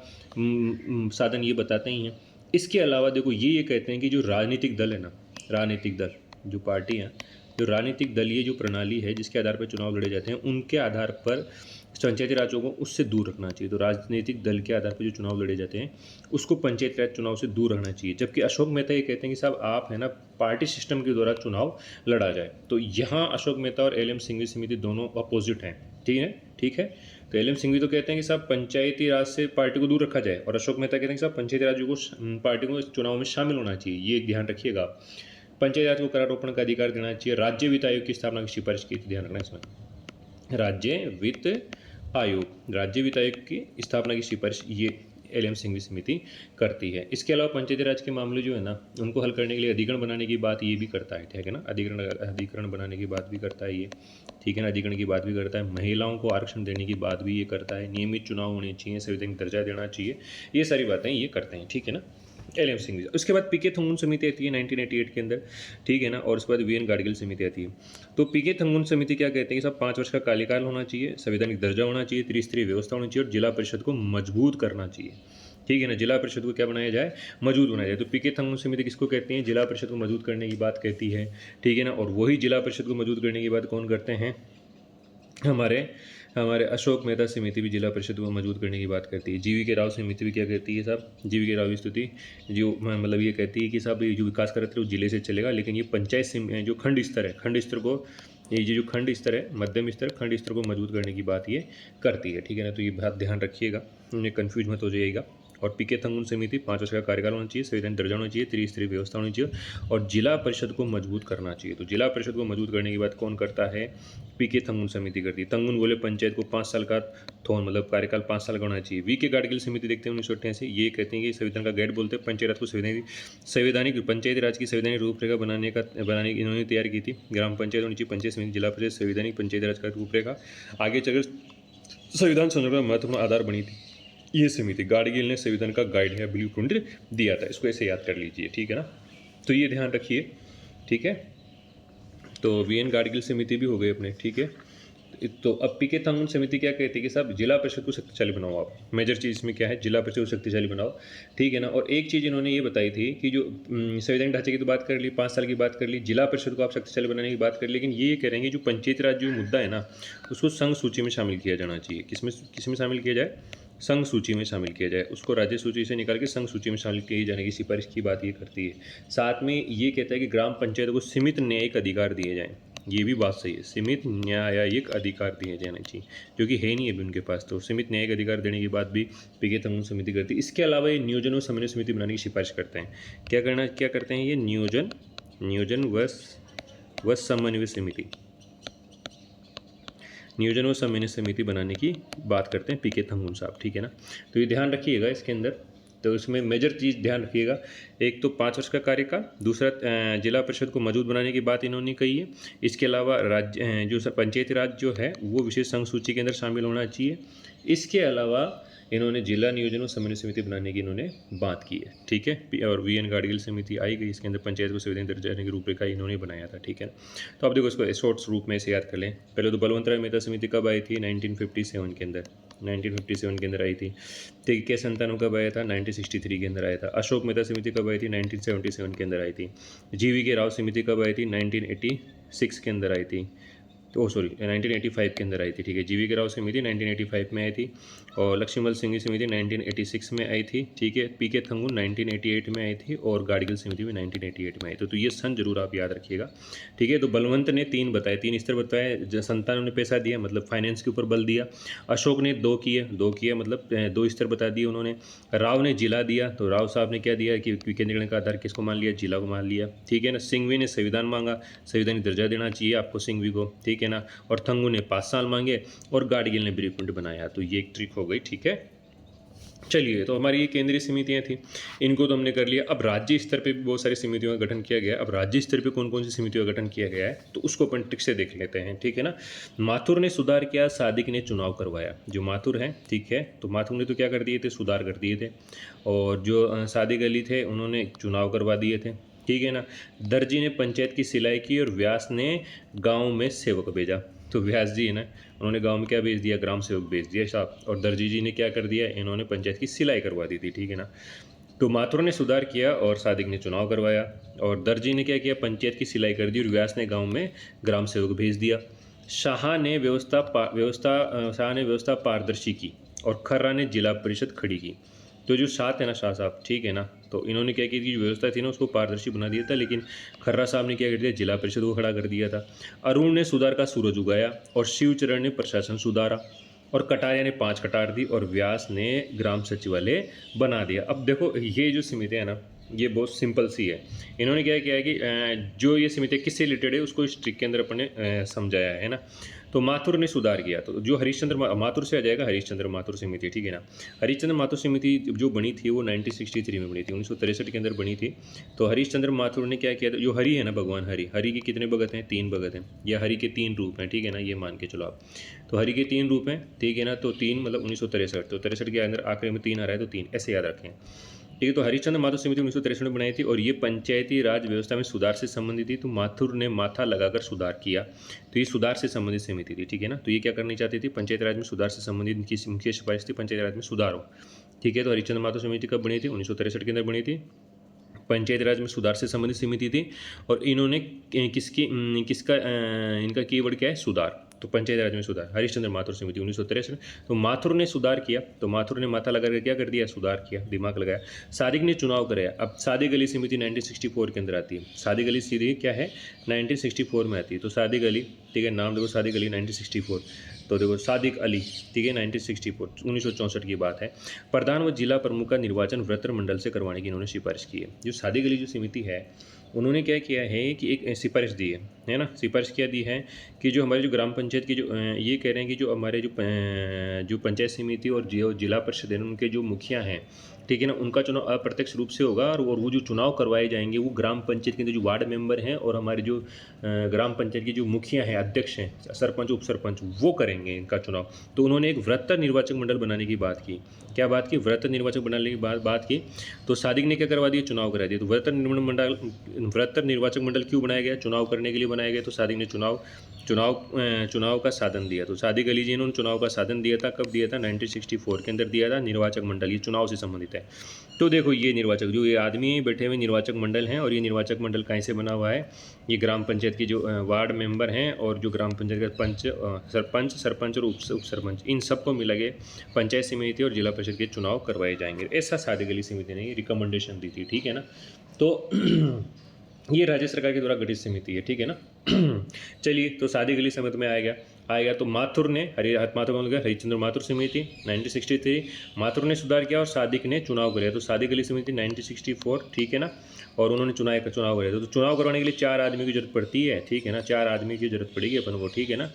साधन ये बताते ही हैं। इसके अलावा देखो ये कहते हैं कि जो राजनीतिक दल है ना, राजनीतिक दल जो पार्टी हैं, जो राजनीतिक दलीय जो प्रणाली है जिसके आधार पर चुनाव लड़े जाते हैं, उनके आधार पर पंचायती राज्यों को उससे दूर रखना चाहिए। तो राजनीतिक दल के आधार पर जो चुनाव लड़े जाते हैं उसको पंचायती राज चुनाव से दूर रखना चाहिए। जबकि अशोक मेहता ये कहते हैं कि साहब आप है ना पार्टी सिस्टम के द्वारा चुनाव लड़ा जाए। तो यहाँ अशोक मेहता और एल.एम. सिंघवी समिति दोनों अपोजिट हैं, ठीक है। तो एल.एम. सिंघवी तो कहते हैं कि साहब पंचायती राज से पार्टी को दूर रखा जाए और अशोक मेहता कहते हैं कि साहब पंचायती राज्यों को पार्टी को चुनाव में शामिल होना चाहिए। ये ध्यान रखिएगा। पंचायती राज को करारोपण का अधिकार देना चाहिए। राज्य वित्त आयोग की स्थापना की सिफारिश की थी, ध्यान रखना इसमें। राज्य वित्त आयोग की स्थापना की सिफारिश ये एल.एम. सिंघवी समिति करती है। इसके अलावा पंचायती राज के मामले जो है ना उनको हल करने के लिए अधिगण बनाने की बात ये भी करता है, ठीक है ना। अधिकरण बनाने की बात भी करता है ये, ठीक है ना। अधिगण की बात भी करता है। महिलाओं को आरक्षण देने की बात भी ये करता है। नियमित चुनाव होने चाहिए, संवैधानिक दर्जा देना चाहिए, ये सारी बातें ये करते हैं, ठीक है ना। एल.एम. सिंह। उसके बाद पी.के. थंगुन समिति आती है 1988 के अंदर, ठीक है ना, और उसके बाद वी.एन. गाडगिल समिति आती है। तो पी.के. थंगुन समिति क्या कहते हैं कि सब 5 वर्ष का कार्यकाल होना चाहिए, संवैधानिक दर्जा होना चाहिए, त्रिस्तरीय व्यवस्था होनी चाहिए और जिला परिषद को मजबूत करना चाहिए, ठीक है ना। जिला परिषद को क्या बनाया जाए, मजबूत बनाया जाए। तो पी.के. थंगुन समिति किसको कहते हैं, जिला परिषद को मजबूत करने की बात कहती है, ठीक है ना। और वही जिला परिषद को मजबूत करने की बात कौन करते हैं, हमारे हमारे अशोक मेहता समिति भी जिला परिषद को मजबूत करने की बात करती है। जी.वी. के राव समिति भी क्या कहती है साहब, जी.वी. के राव की स्तुति जो मतलब ये कहती है कि साहब ये जो विकास करते हैं वो जिले से चलेगा, लेकिन ये पंचायत जो खंड स्तर है, खंड स्तर को, ये जो खंड स्तर है, मध्यम स्तर, खंड स्तर को मजबूत करने की बात ये करती है, ठीक है ना। तो ये बात ध्यान रखिएगा, उन्हें कन्फ्यूज मत हो जाइएगा। और पी.के. थंगुन समिति 5 वर्ष का कार्यकाल होना चाहिए, संवैधानिक दर्जा होना चाहिए, त्रिस्तरीय व्यवस्था होनी चाहिए और जिला परिषद को मजबूत करना चाहिए। तो जिला परिषद को मजबूत करने की बात कौन करता है, पी.के. थंगुन समिति करती है। थंगुन बोले पंचायत को 5 साल का थोन मतलब कार्यकाल 5 साल का होना चाहिए। वी.के. गाडगिल समिति देखते हैं 1988, ये कहते हैं कि संविधान का गाइड बोलते हैं, पंचायत राज को संवैधानिक पंचायती राज की संवैधानिक रूपरेखा बनाने की इन्होंने तैयार की थी। ग्राम पंचायत होनी चाहिए, पंचायत समिति, जिला परिषद, संवैधानिक पंचायती राज का रूपरेखा आगे चलकर संविधान संशोधन का महत्वपूर्ण आधार बनी थी। ये समिति गाडगिल ने संविधान का गाइड है ब्लू प्रिंट दिया था, इसको ऐसे याद कर लीजिए, ठीक है ना। तो ये ध्यान रखिए, ठीक है। तो वी.एन. गाडगिल समिति भी हो गई अपने, ठीक है। तो अब पी.के. थंगुन समिति क्या कहती है कि साहब जिला परिषद को शक्तिशाली बनाओ। आप मेजर चीज़ इसमें क्या है, जिला परिषद को शक्तिशाली बनाओ, ठीक है ना। और एक चीज़ इन्होंने ये बताई थी कि जो संवैधानिक ढांचे की तो बात कर ली, 5 साल की बात कर ली, जिला परिषद को आप शक्तिशाली बनाने की बात कर ली, लेकिन ये कह रहे हैं कि जो पंचायती राज जो मुद्दा है ना, उसको संघ सूची में शामिल किया जाना चाहिए। किसमें शामिल किया जाए, संघ सूची में शामिल किया जाए। उसको राज्य सूची से निकाल के संघ सूची में शामिल किए जाने की सिफारिश की बात ये करती है। साथ में ये कहता है कि ग्राम पंचायत को सीमित न्यायिक अधिकार दिए जाएँ, ये भी बात सही है, सीमित न्यायिक अधिकार दिए जाने चाहिए, जो कि है नहीं अभी उनके पास। तो सीमित न्यायिक अधिकार देने की बात भी पी.के. थंगुन समिति करती है। इसके अलावा ये नियोजन व समन्वय समिति बनाने की सिफारिश करते हैं। क्या करते हैं ये, नियोजन व समन्वय समिति, नियोजन व समन्वय समिति बनाने की बात करते हैं पी.के. थंगुन साहब, ठीक है ना। तो ये ध्यान रखिएगा इसके अंदर। तो इसमें मेजर चीज़ ध्यान रखिएगा, एक तो 5 वर्ष का कार्यकाल, दूसरा जिला परिषद को मजबूत बनाने की बात इन्होंने कही है। इसके अलावा राज्य जो पंचायती राज जो है वो विशेष संघ सूची के अंदर शामिल होना चाहिए। इसके अलावा इन्होंने जिला नियोजन और समन्वय समिति बनाने की इन्होंने बात की है, ठीक है। और वी.एन. गाडगिल समिति आई गई, इसके अंदर पंचायत को संवैधानिक दर्जा देने की रूपरेखा इन्होंने बनाया था, ठीक है। तो आप देखो इसको शॉर्ट्स रूप में से याद कर लें। पहले तो बलवंतराय मेहता समिति कब आई थी, 1957 के अंदर, 1957 के अंदर आई थी। ठीक, के संतानु कब आया था, 1963 के अंदर आया था। अशोक मेहता समिति कब आई थी, 1977 के अंदर आई थी। जी.वी. के राव समिति कब आई थी, 1986 के अंदर आई थी। तो 1985 के अंदर आई थी, ठीक है। जी.वी. के राव समिति 1985 में आई थी और लक्ष्मीमल सिंह समिति 1986 में आई थी, ठीक है। पी.के. थंगुन 1988 में आई थी और गाडगिल समिति भी 1988 में आई थी। तो ये सन जरूर आप याद रखिएगा, ठीक है। तो बलवंत ने 3 बताए, 3 स्तर बताए, संतानु ने पैसा दिया मतलब फाइनेंस के ऊपर बल दिया। अशोक ने 2 किए मतलब 2 स्तर बता दिए उन्होंने। राव ने जिला दिया, तो राव साहब ने क्या दिया कि केंद्रीकरण का आधार किसको मान लिया, जिला को मान लिया, ठीक है ना। सिंघवी ने संविधान मांगा, संवैधानिक दर्जा देना चाहिए आपको सिंघवी को, ठीक है ना। और थंगू ने 5 साल मांगे और गाडगिल ने ब्रीफ प्रिंट बनाया। तो ये एक ट्रिक हो गई, ठीक है। चलिए, तो हमारी ये केंद्रीय समितियां थी, इनको तो हमने कर लिया। अब राज्य स्तर पे भी बहुत सारी समितियों का गठन किया गया है। अब राज्य स्तर पे कौन कौन सी समितियों का गठन किया गया है तो उसको अपन ट्रिक से देख लेते हैं, ठीक है ना। माथुर ने सुधार किया, सादिक ने चुनाव करवाया। जो माथुर हैं, ठीक है, तो माथुर ने तो क्या कर दिए थे, सुधार कर दिए थे, और जो सादिक अली थे उन्होंने चुनाव करवा दिए थे, ठीक है ना। दर्जी ने पंचायत की सिलाई की और व्यास ने गाँव में सेवक भेजा। तो व्यास जी है ना, उन्होंने गांव में क्या भेज दिया, ग्राम सेवक भेज दिया साहब। और दर्जी जी ने क्या कर दिया, इन्होंने पंचायत की सिलाई करवा दी थी, ठीक है ना। तो माथुर ने सुधार किया और सादिक ने चुनाव करवाया। और दर्जी ने क्या किया, पंचायत की सिलाई कर दी और व्यास ने गांव में ग्राम सेवक भेज दिया। शाह ने व्यवस्था पारदर्शी की और खर्रा ने जिला परिषद खड़ी की। तो जो शाह थे ना, शाह साहब, ठीक है ना, तो इन्होंने क्या की थी, जो व्यवस्था थी ना उसको पारदर्शी बना दिया था, लेकिन खर्रा साहब ने क्या कर दिया, जिला परिषद को खड़ा कर दिया था। अरुण ने सुधार का सूरज उगाया और शिवचरण ने प्रशासन सुधारा और कटारिया ने 5 कटार दी और व्यास ने ग्राम सचिवालय बना दिया। अब देखो ये जो समिति है ना, ये बहुत सिंपल सी है। इन्होंने क्या किया है कि जो ये समिति किससे रिलेटेड है उसको इस ट्रिक के अंदर अपन ने समझाया है ना। तो माथुर ने सुधार किया, तो जो हरिश्चंद्र माथुर से आ जाएगा, हरिश्चंद्र माथुर समिति, ठीक है ना। हरिश्चंद्र माथुर समिति जो बनी थी वो 1963 में बनी थी, 1963 के अंदर बनी थी। तो हरिश्चंद्र माथुर ने क्या किया था, जो हरि है ना, भगवान हरि के कितने भगत हैं, 3 भगत हैं, या हरि के 3 रूप हैं, ठीक है ना, ये मान के चलो आप। तो हरि के 3 रूप हैं, ठीक है ना। तो 3 मतलब 1963, तो 63 के अंदर आखिरी में 3 आ रहा है, तो 3 ऐसे याद रखें। ठीक है। तो हरिश्चंद्र माथुर समिति 1963 में बनाई थी और ये पंचायती राज व्यवस्था में सुधार से संबंधित थी। तो माथुर ने माथा लगाकर सुधार किया, तो ये सुधार से संबंधित समिति थी, ठीक है ना। तो ये क्या करनी चाहती थी, पंचायती राज में सुधार से संबंधित इनकी मुख्य सिफारिश थी, पंचायती राज में सुधार हो, ठीक है। तो हरिश्चंद्र माथुर समिति कब बनी थी, 1963 के अंदर बनी थी, पंचायती राज में सुधार से संबंधित समिति थी। और इन्होंने किसका इनका कीवर्ड क्या है, सुधार। तो पंचायती राज में सुधार, हरिश्चंद्र माथुर समिति 1963। तो माथुर ने सुधार किया, तो माथुर ने माथा लगा क्या कर दिया, सुधार किया, दिमाग लगाया। सादिक ने चुनाव कराया। अब सादिक अली समिति 1964 के अंदर आती है। सादिक अली सीधी क्या है, 1964 में आती है। तो सादिक अली, ठीक है, नाम देखो सादिक अली 1964। तो देखो सादिक अली, ठीक है, 1964 की बात है। प्रधान व जिला प्रमुख का निर्वाचन वृत्त मंडल से करवाने की इन्होंने सिफारिश की है। जो सादिक अली जो समिति है, उन्होंने क्या किया है कि एक सिफारिश दी है ना। सिफारिश क्या दी है कि जो हमारे जो ग्राम पंचायत की जो ये कह रहे हैं कि जो हमारे जो पंचायत समिति और जो जिला परिषद है उनके जो मुखिया हैं, ठीक है ना, उनका चुनाव अप्रत्यक्ष रूप से होगा। और वो जो चुनाव करवाए जाएंगे वो ग्राम पंचायत के अंदर जो वार्ड मेंबर हैं और हमारे जो ग्राम पंचायत के जो मुखिया हैं, अध्यक्ष हैं, सरपंच उप सरपंच, वो करेंगे इनका चुनाव। तो उन्होंने एक वृत्त निर्वाचक मंडल बनाने की बात की। क्या बात की, वृत्त निर्वाचक बनाने की बात की। तो सादिक ने क्या करवा दिया, चुनाव करा दिया। तो वृत्त निर्वाचक मंडल क्यों बनाया गया, चुनाव करने के लिए बनाया गया। तो सादिक ने चुनाव का साधन दिया। तो सादिक अली जी ने चुनाव का साधन दिया था, कब दिया था, 1964 के अंदर दिया था। निर्वाचक मंडल ये चुनाव से संबंधित है। तो देखो ये निर्वाचक, जो ये आदमी बैठे हुए निर्वाचक मंडल हैं, और ये निर्वाचक मंडल कहीं से बना हुआ है, ये ग्राम पंचायत की जो वार्ड मेंबर हैं और जो ग्राम पंचायत का सरपंच और उप सरपंच, इन सबको मिला के पंचायत समिति और जिला परिषद के चुनाव करवाए जाएंगे। ऐसा सादिक अली समिति ने रिकमेंडेशन दी थी, ठीक है ना। तो ये राज्य सरकार के द्वारा गठित समिति है, ठीक है ना। चलिए, तो सादिक अली समिति में आएगा तो माथुर ने हरिश्चंद्र माथुर समिति 1963, माथुर ने सुधार किया और सादिक ने चुनाव कराया। तो सादिक अली समिति 1964, ठीक है ना। और उन्होंने चुनाव कराया। तो चुनाव करवाने के लिए 4 आदमी की जरूरत पड़ती है, ठीक है ना, 4 आदमी की जरूरत पड़ेगी अपन को, ठीक है ना।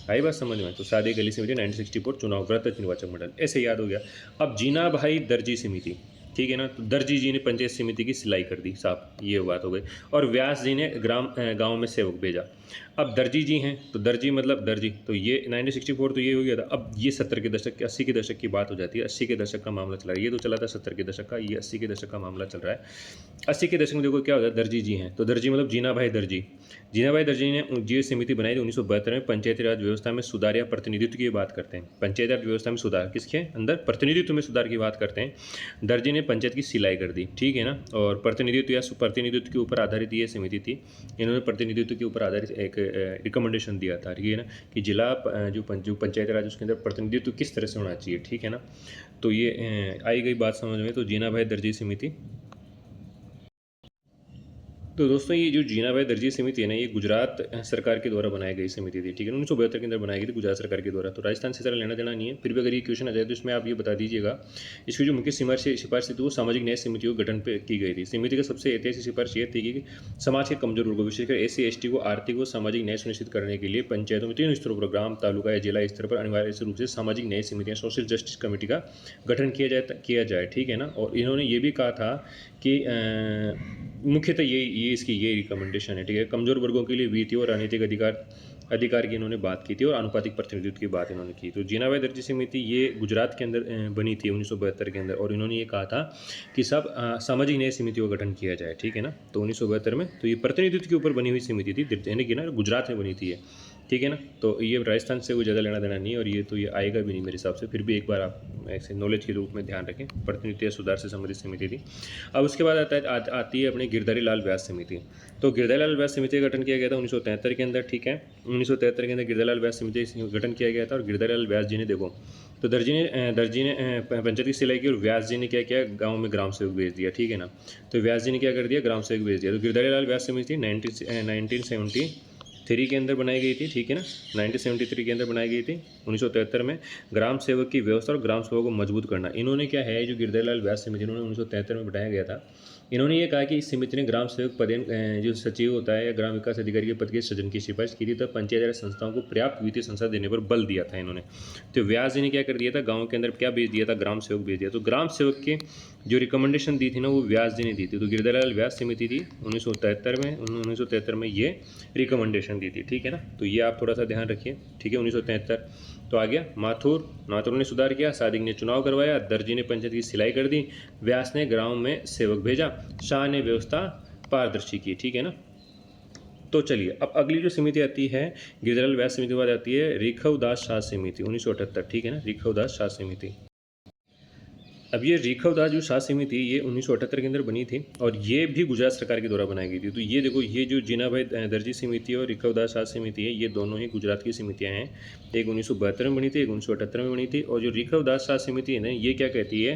आई बात समझ में। तो सादिक अली समिति 1964 चुनाव वृत्त निर्वाचक मंडल, ऐसे याद हो गया। अब जीना भाई दर्जी समिति, ठीक है ना। तो दर्जी जी ने पंचायत समिति की सिलाई कर दी साहब, ये बात हो गई। और व्यास जी ने गांव में सेवक भेजा। अब दर्जी जी हैं, तो दर्जी मतलब दर्जी, तो ये 1964 तो ये हो गया था। अब ये 70 के दशक 80 के दशक की बात हो जाती है। 80 के दशक का मामला चल रहा है, ये तो चला था 70 के दशक का, ये 80 के दशक का मामला चल रहा है। 80 के दशक में देखो क्या होता है, दर्जी जी हैं। तो दर्जी मतलब जीना भाई दर्जी ने जो समिति बनाई थी 1972 में, पंचायती राज व्यवस्था में सुधार या प्रतिनिधित्व की बात करते हैं। पंचायती राज व्यवस्था में सुधार किसके अंदर, प्रतिनिधित्व में सुधार की बात करते हैं। दर्जी ने पंचायत की सिलाई कर दी, ठीक है ना। और प्रतिनिधित्व के ऊपर आधारित ये समिति थी। इन्होंने प्रतिनिधित्व के ऊपर आधारित एक रिकमेंडेशन दिया था, ठीक है ना, कि जिला जो पंचायती राज उसके अंदर प्रतिनिधित्व किस तरह से होना चाहिए, ठीक है ना। तो ये आई गई बात समझ में। तो जीना भाई दर्जी समिति, तो दोस्तों ये जो जीना भाई दर्जी समिति है ना, ये गुजरात सरकार के द्वारा बनाई गई समिति थी, ठीक है। 1972 के अंदर बनाई गई थी गुजरात सरकार के द्वारा। तो राजस्थान से ज़रा लेना देना नहीं है, फिर भी अगर ये क्वेश्चन आ जाए तो इसमें आप ये बता दीजिएगा। इसकी जो मुख्य सिफारिश थी वो सामाजिक न्याय समितियों के गठन पर की गई थी। समिति का सबसे ऐतिहासिक सिफारिश ये थी कि समाज के कमजोर वर्गों, विशेषकर SC ST को आर्थिक व सामाजिक न्याय सुनिश्चित करने के लिए पंचायतों में 3 स्तरों पर, ग्राम, तालुका या जिला स्तर पर अनिवार्य रूप से सामाजिक न्याय समितियाँ, सोशल जस्टिस कमेटी का गठन किया जाए, ठीक है ना। और इन्होंने ये भी कहा था कि मुख्यतः ये रिकमेंडेशन है, ठीक है। कमजोर वर्गों के लिए वित्तीय और राजनीतिक अधिकार की इन्होंने बात की थी और अनुपातिक प्रतिनिधित्व की बात इन्होंने की। तो जीना भाई दर्जी समिति ये गुजरात के अंदर बनी थी 1972 के अंदर, और इन्होंने ये कहा था कि सब सामाजिक न्याय समितियों का गठन किया जाए, ठीक है ना। तो 1972 में तो ये प्रतिनिधित्व के ऊपर बनी हुई समिति थी, यानी कि ना गुजरात में बनी थी ये, ठीक है ना। तो ये राजस्थान से कोई ज़्यादा लेना देना नहीं है, और ये आएगा भी नहीं मेरे हिसाब से। फिर भी एक बार आप ऐसे नॉलेज के रूप में ध्यान रखें, प्रतिनिधित्व सुधार से संबंधित समिति थी। अब उसके बाद आती है अपनी गिरधारी लाल व्यास समिति। तो गिरधारी लाल व्यास समिति का गठन किया गया था 1973 के अंदर, ठीक है। 1973 के अंदर गिरधारी लाल व्यास समिति का गठन किया गया था। और गिरधारी लाल व्यास जी ने देखो, तो दर्जी ने पंचायत की सिलाई की, और व्यास जी ने क्या किया, गाँव में ग्राम सेवक भेज दिया, ठीक है ना। तो व्यास जी ने क्या कर दिया, ग्राम सेवक भेज दिया। तो गिरधारी लाल व्यास समिति 1973 के अंदर बनाई गई थी, ठीक है ना। 1973 के अंदर बनाई गई थी। 1973 में ग्राम सेवक की व्यवस्था और ग्राम सेवक को मजबूत करना, इन्होंने क्या है, जो गिरधारी लाल व्यास समिति इन्होंने 1973 में बनाया गया था। इन्होंने ये कहा कि इस समिति ने ग्राम सेवक पद, जो सचिव होता है या ग्राम विकास अधिकारी के पद के सृजन की सिफारिश की थी। तब पंचायत राज संस्थाओं को पर्याप्त वित्तीय संसाधन देने पर बल दिया था इन्होंने। तो व्यास जी ने क्या कर दिया था, गाँव के अंदर क्या भेज दिया था, ग्राम सेवक भेज दिया। तो ग्राम सेवक के जो रिकमेंडेशन दी थी ना, वो व्यास जी ने दी थी। तो गिरधारी लाल व्यास समिति थी 1973 में ये रिकमेंडेशन दी थी, ठीक है ना। तो ये आप थोड़ा सा ध्यान रखिए, ठीक है। 1973 तो आ गया माथुर ने सुधार किया, सादिक ने चुनाव करवाया, दर्जी ने पंचायत की सिलाई कर दी, व्यास ने ग्राम में सेवक भेजा, शाह ने व्यवस्था पारदर्शी की। ठीक है ना। तो चलिए अब अगली जो समिति आती है गिरिजालाल व्यास समिति के बाद आती है रेखवदास शाह समिति 1978। ठीक है ना, रेखवदास शाह समिति। अब ये रेखवदास जो शाह समिति ये 1978 के अंदर बनी थी और ये भी गुजरात सरकार के द्वारा बनाई गई थी। तो ये देखो, ये जो जीनाभाई दर्जी समिति और रेखवदास शाह समिति है ये दोनों ही गुजरात की समितियां हैं। एक 1972 में बनी थी, एक 1978 में बनी थी। और जो रेखवदास शाह समिति है ना, ये क्या कहती है,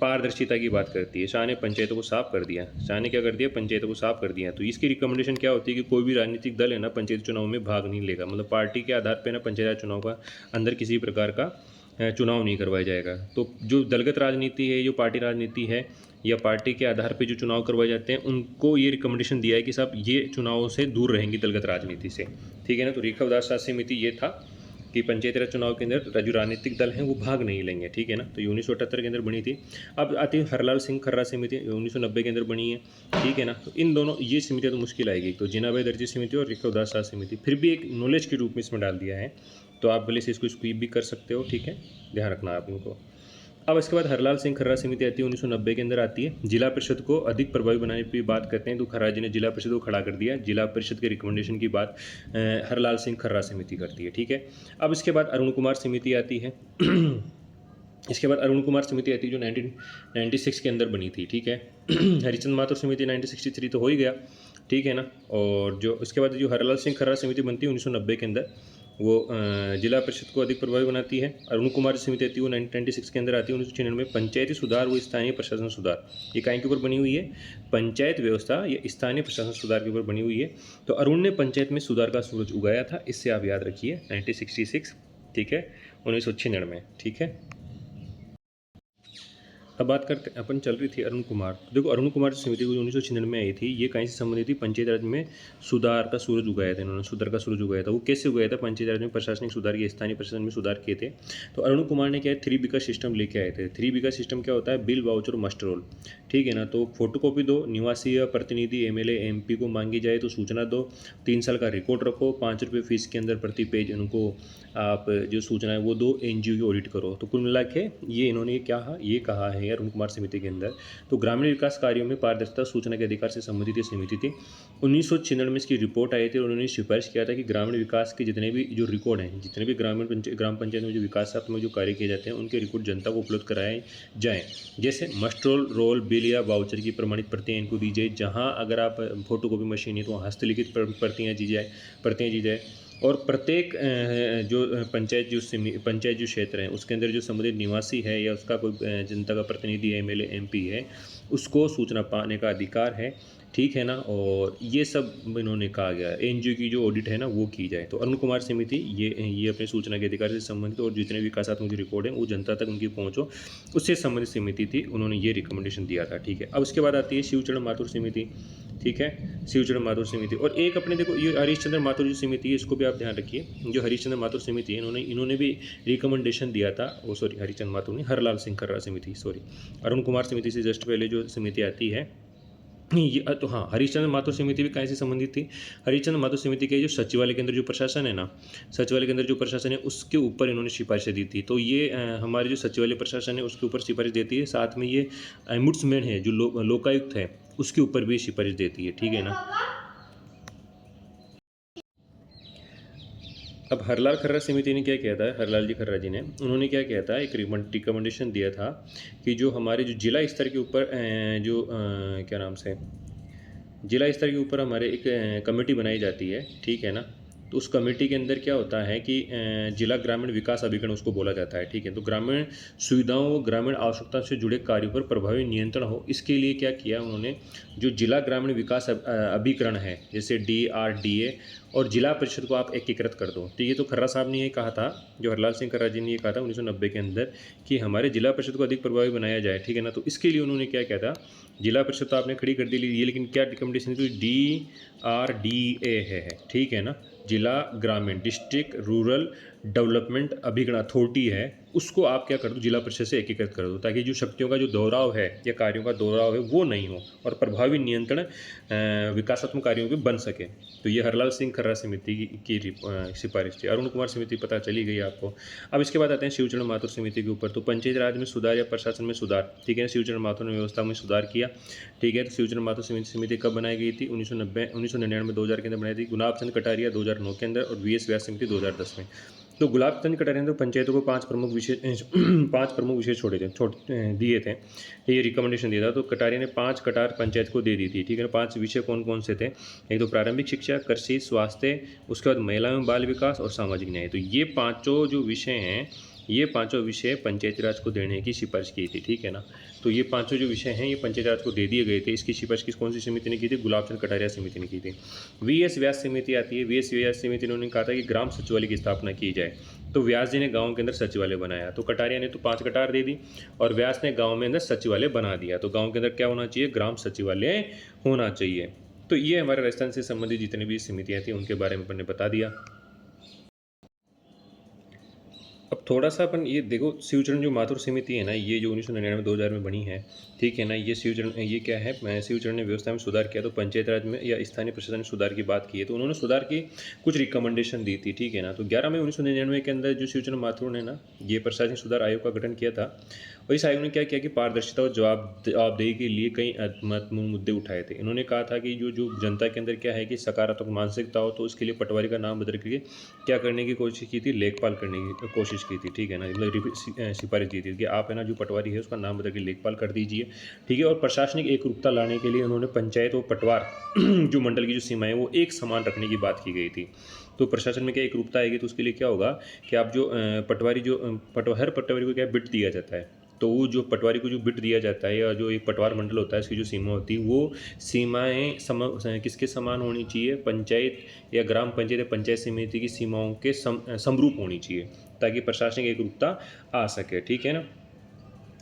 पारदर्शिता की बात करती है। शाह ने पंचायतों को साफ कर दिया, शाह ने क्या कर दिया, पंचायतों को साफ कर दिया। तो इसकी रिकमेंडेशन क्या होती है कि कोई भी राजनीतिक दल है ना पंचायत चुनाव में भाग नहीं लेगा, मतलब पार्टी के आधार पर ना पंचायत चुनाव का अंदर किसी प्रकार का चुनाव नहीं करवाया जाएगा। तो जो दलगत राजनीति है, जो पार्टी राजनीति है या पार्टी के आधार पे जो चुनाव करवाए जाते हैं उनको ये रिकमेंडेशन दिया है कि साहब ये चुनावों से दूर रहेंगी दलगत राजनीति से। ठीक है ना। तो रेखवदास शाह समिति ये था कि पंचायती राज चुनाव के अंदर जो राजनीतिक दल हैं वो भाग नहीं लेंगे। ठीक है ना। तो 1978 के अंदर बनी थी। अब आती है हरलाल सिंह खर्रा समिति 1990 के अंदर बनी है। ठीक है ना। तो इन दोनों ये समितियाँ तो मुश्किल आएगी। तो जीनाभाई दर्जी समिति और रेखवदास शाह समिति फिर भी एक नॉलेज के रूप में इसमें डाल दिया है, तो आप भले से इसको स्क्वीप भी कर सकते हो। ठीक है, ध्यान रखना आप इनको। अब इसके बाद हरलाल सिंह खर्रा समिति आती है 1990 के अंदर आती है। जिला परिषद को अधिक प्रभावी बनाने की बात करते हैं तो खर्रा जी ने जिला परिषद को खड़ा कर दिया। जिला परिषद के रिकमेंडेशन की बात हरलाल सिंह खर्रा समिति करती है। ठीक है। अब इसके बाद अरुण कुमार समिति आती है इसके बाद अरुण कुमार समिति आती है जो 1996 के अंदर बनी थी। ठीक है। हरिचंद माथुर समिति 1963 तो हो ही गया। ठीक है ना। और जो इसके बाद जो हरलाल सिंह खर्रा समिति बनती है 1990 के अंदर, वो जिला परिषद को अधिक प्रभावी बनाती है। अरुण कुमार समिति आती है वो 1996 के अंदर आती है। 1996 में पंचायती सुधार व स्थानीय प्रशासन सुधार, ये काय के ऊपर बनी हुई है, पंचायत व्यवस्था या स्थानीय प्रशासन सुधार के ऊपर बनी हुई है। तो अरुण ने पंचायत में सुधार का सूरज उगाया था, इससे आप याद रखिए 1966। ठीक है, 1996 में। ठीक है। अब बात करते अपन चल रही थी अरुण कुमार। देखो अरुण कुमार समिति को 1996 में आई थी, ये कहीं से संबंधित थी, पंचायत राज में सुधार का सूरज उगाया था इन्होंने, सुधार का सूरज उगाया था। वो कैसे उगाया था, पंचायत राज में प्रशासनिक सुधार किए, स्थानीय प्रशासन में सुधार किए थे। तो अरुण कुमार ने क्या है 3B का सिस्टम लेके आए थे। 3B का सिस्टम क्या होता है, बिल वाउचर मस्ट रोल। ठीक है ना। तो फोटोकॉपी दो, निवासी या प्रतिनिधि MLA MP को मांगी जाए तो सूचना दो, 3 साल का रिकॉर्ड रखो, 5 रुपये फीस के अंदर प्रति पेज उनको आप जो सूचना है वो दो, NGO की ऑडिट करो। तो कुल मिला के ये इन्होंने ये कहा है अरुण कुमार समिति के अंदर। तो ग्रामीण विकास कार्यों में पारदर्शिता सूचना के अधिकार से संबंधित ये समिति थी। 1996 में इसकी रिपोर्ट आई थी और उन्होंने सिफारिश किया था कि ग्रामीण विकास के जितने भी जो रिकॉर्ड हैं, जितने भी ग्राम पंचायत में जो विकासात्मक जो कार्य किए जाते हैं उनके रिकॉर्ड जनता को उपलब्ध कराए जाएँ। जैसे मस्ट रोल बिल या वाउचर की प्रमाणित प्रतियाँ इनको दी जाए। जहाँ अगर आप फोटोकॉपी मशीन है तो हस्तलिखित प्रतियाँ दी जाए। और प्रत्येक जो पंचायत जो क्षेत्र है उसके अंदर जो संबंधित निवासी है या उसका कोई जनता का प्रतिनिधि है, MLA MP है, उसको सूचना पाने का अधिकार है। ठीक है ना। और ये सब इन्होंने कहा गया है। NGO की जो ऑडिट है ना वो की जाए। तो अरुण कुमार समिति ये अपने सूचना के अधिकार से संबंधित और जितने विकासात्मक जो रिकॉर्ड हैं वो जनता तक उनकी पहुँचो, उससे संबंधित समिति थी, उन्होंने ये रिकमेंडेशन दिया था। ठीक है। अब उसके बाद आती है शिवचरण माथुर समिति। ठीक है, शिवचरण माथुर समिति। और एक अपने देखो ये हरीशचंद्र माथुर जो समिति है इसको भी आप ध्यान रखिए। जो हरीशचंद्र माथुर समिति है इन्होंने भी रिकमेंडेशन दिया था। वो सॉरी हरीशचंद्र माथुर नहीं, हरलाल सिंह खर्रा समिति, सॉरी अरुण कुमार समिति से जस्ट पहले जो समिति आती है ये तो हाँ, हरीशचंद्र माथुर समिति भी कहीं से संबंधित थी। हरीशचंद्र माथुर समिति के जो सचिवालय के अंदर जो प्रशासन है ना, सचिवालय के अंदर जो प्रशासन है उसके ऊपर इन्होंने सिफारिशें दी थी। तो ये हमारे जो सचिवालय प्रशासन है उसके ऊपर सिफारिश देती है। साथ में ये एम्बुड्समैन है जो लोकायुक्त है उसके ऊपर भी सिफारिश देती है। ठीक है ना। अब हरलाल खर्रा समिति ने क्या किया था, हरलाल जी खर्रा जी ने, उन्होंने क्या किया था, एक रिकमेंडेशन दिया था कि जो हमारे जो जिला स्तर के ऊपर क्या नाम से जिला स्तर के ऊपर हमारे एक कमेटी बनाई जाती है। ठीक है ना। तो उस कमेटी के अंदर क्या होता है कि जिला ग्रामीण विकास अभिकरण उसको बोला जाता है। ठीक है। तो ग्रामीण सुविधाओं, ग्रामीण आवश्यकताओं से जुड़े कार्यों पर प्रभावी नियंत्रण हो, इसके लिए क्या किया उन्होंने, जो जिला ग्रामीण विकास अभिकरण है जैसे DRDA और जिला परिषद को आप एकीकृत कर दो। तो ये तो खर्रा साहब ने ये कहा था, जो हरलाल सिंह खर्रा जी ने ये कहा था 1990 के अंदर कि हमारे जिला परिषद को अधिक प्रभावी बनाया जाए। ठीक है ना। तो इसके लिए उन्होंने क्या किया था, जिला परिषद तो आपने खड़ी कर दी ये, लेकिन क्या रिकमेंडेशन थी, DRDA है। ठीक है ना, जिला ग्रामीण, डिस्ट्रिक्ट रूरल डेवलपमेंट अभिगण अथॉरिटी है उसको आप क्या कर दो, जिला परिषद से एकीकृत कर दो, ताकि जो शक्तियों का जो दोहराव है या कार्यों का दोहराव है वो नहीं हो और प्रभावी नियंत्रण विकासात्मक कार्यों के बन सके। तो ये हरलाल सिंह खर्रा समिति की सिफारिश थी। अरुण कुमार समिति पता चली गई आपको। अब इसके बाद आते हैं शिवचरण माथुर समिति के ऊपर। तो पंचायती राज में सुधार या प्रशासन में सुधार, ठीक है, शिवचरण माथुर ने व्यवस्था में सुधार किया, ठीक है। तो शिवचरण माथुर समिति कब बनाई गई थी? 1999 2000 के अंदर बनाई थी। गुलाब चंद कटारिया 2009 के अंदर और VS व्यास समिति 2010 में। तो गुलाब चंद कटारिया ने तो पंचायतों को 5 प्रमुख विषय दिए थे, ये रिकमेंडेशन दिया था। तो कटारिया ने 5 कटार पंचायत को दे दी थी, ठीक है ना। 5 विषय कौन कौन से थे? एक तो प्रारंभिक शिक्षा, कृषि, स्वास्थ्य, उसके बाद महिला एवं बाल विकास और सामाजिक न्याय। तो ये पाँचों जो विषय हैं, ये पांचों विषय पंचायती राज को देने की सिफारिश की थी, ठीक है ना। तो ये पांचों जो विषय हैं ये पंचायती राज को दे दिए गए थे। इसकी सिफारिश कौन सी समिति ने की थी? गुलाब चंद कटारिया समिति ने की थी। VS व्यास समिति आती है। VS व्यास समिति ने कहा था कि ग्राम सचिवालय की स्थापना की जाए। तो व्यास जी ने गाँव के अंदर सचिवालय बनाया। तो कटारिया ने तो 5 कटार दे दी और व्यास ने गाँव में अंदर सचिवालय बना दिया। तो गाँव के अंदर क्या होना चाहिए? ग्राम सचिवालय होना चाहिए। तो ये हमारे राजस्थान से संबंधित जितनी भी समितियाँ थी उनके बारे में मैंने बता दिया। अब थोड़ा सा अपन ये देखो, शिवचरण जो माथुर समिति है ना, ये जो 1999 2000 में बनी है, ठीक है ना। ये शिवचरण, ये क्या है, शिवचरण ने व्यवस्था में सुधार किया। तो पंचायत राज में या स्थानीय प्रशासन में सुधार की बात की है, तो उन्होंने सुधार की कुछ रिकमेंडेशन दी थी, ठीक है ना। तो 11 मई 1999 के अंदर जो शिवचरण माथुर ने ना ये प्रशासनिक सुधार आयोग का गठन किया था। और इस आयोग ने क्या किया कि पारदर्शिता और जवाबदेही के लिए कई महत्वपूर्ण मुद्दे उठाए थे। इन्होंने कहा था कि जो जनता के अंदर क्या है कि सकारात्मक मानसिकता हो, तो उसके लिए पटवारी का नाम बदल के क्या करने की कोशिश की थी? लेखपाल करने की कोशिश की थी, ठीक है ना। मतलब सिफारिश दी थी कि आप है ना जो पटवारी है उसका नाम बदल के लेखपाल कर दीजिए, ठीक है। और प्रशासनिक एकरूपता लाने के लिए उन्होंने पंचायत और पटवार जो मंडल की जो सीमाएं वो एक समान रखने की बात की गई थी। तो प्रशासन में क्या एकरूपता आएगी? तो उसके लिए क्या होगा कि आप जो पटवारी हर पटवारी को क्या बिट दिया जाता है। तो वो जो पटवारी को जो बिट दिया जाता है या जो एक पटवार मंडल होता है इसकी जो सीमा होती है वो सीमाएं किसके समान होनी चाहिए? पंचायत या ग्राम पंचायत या पंचायत समिति की सीमाओं के समरूप होनी चाहिए, ताकि प्रशासनिक एकरूपता आ सके, ठीक है ना।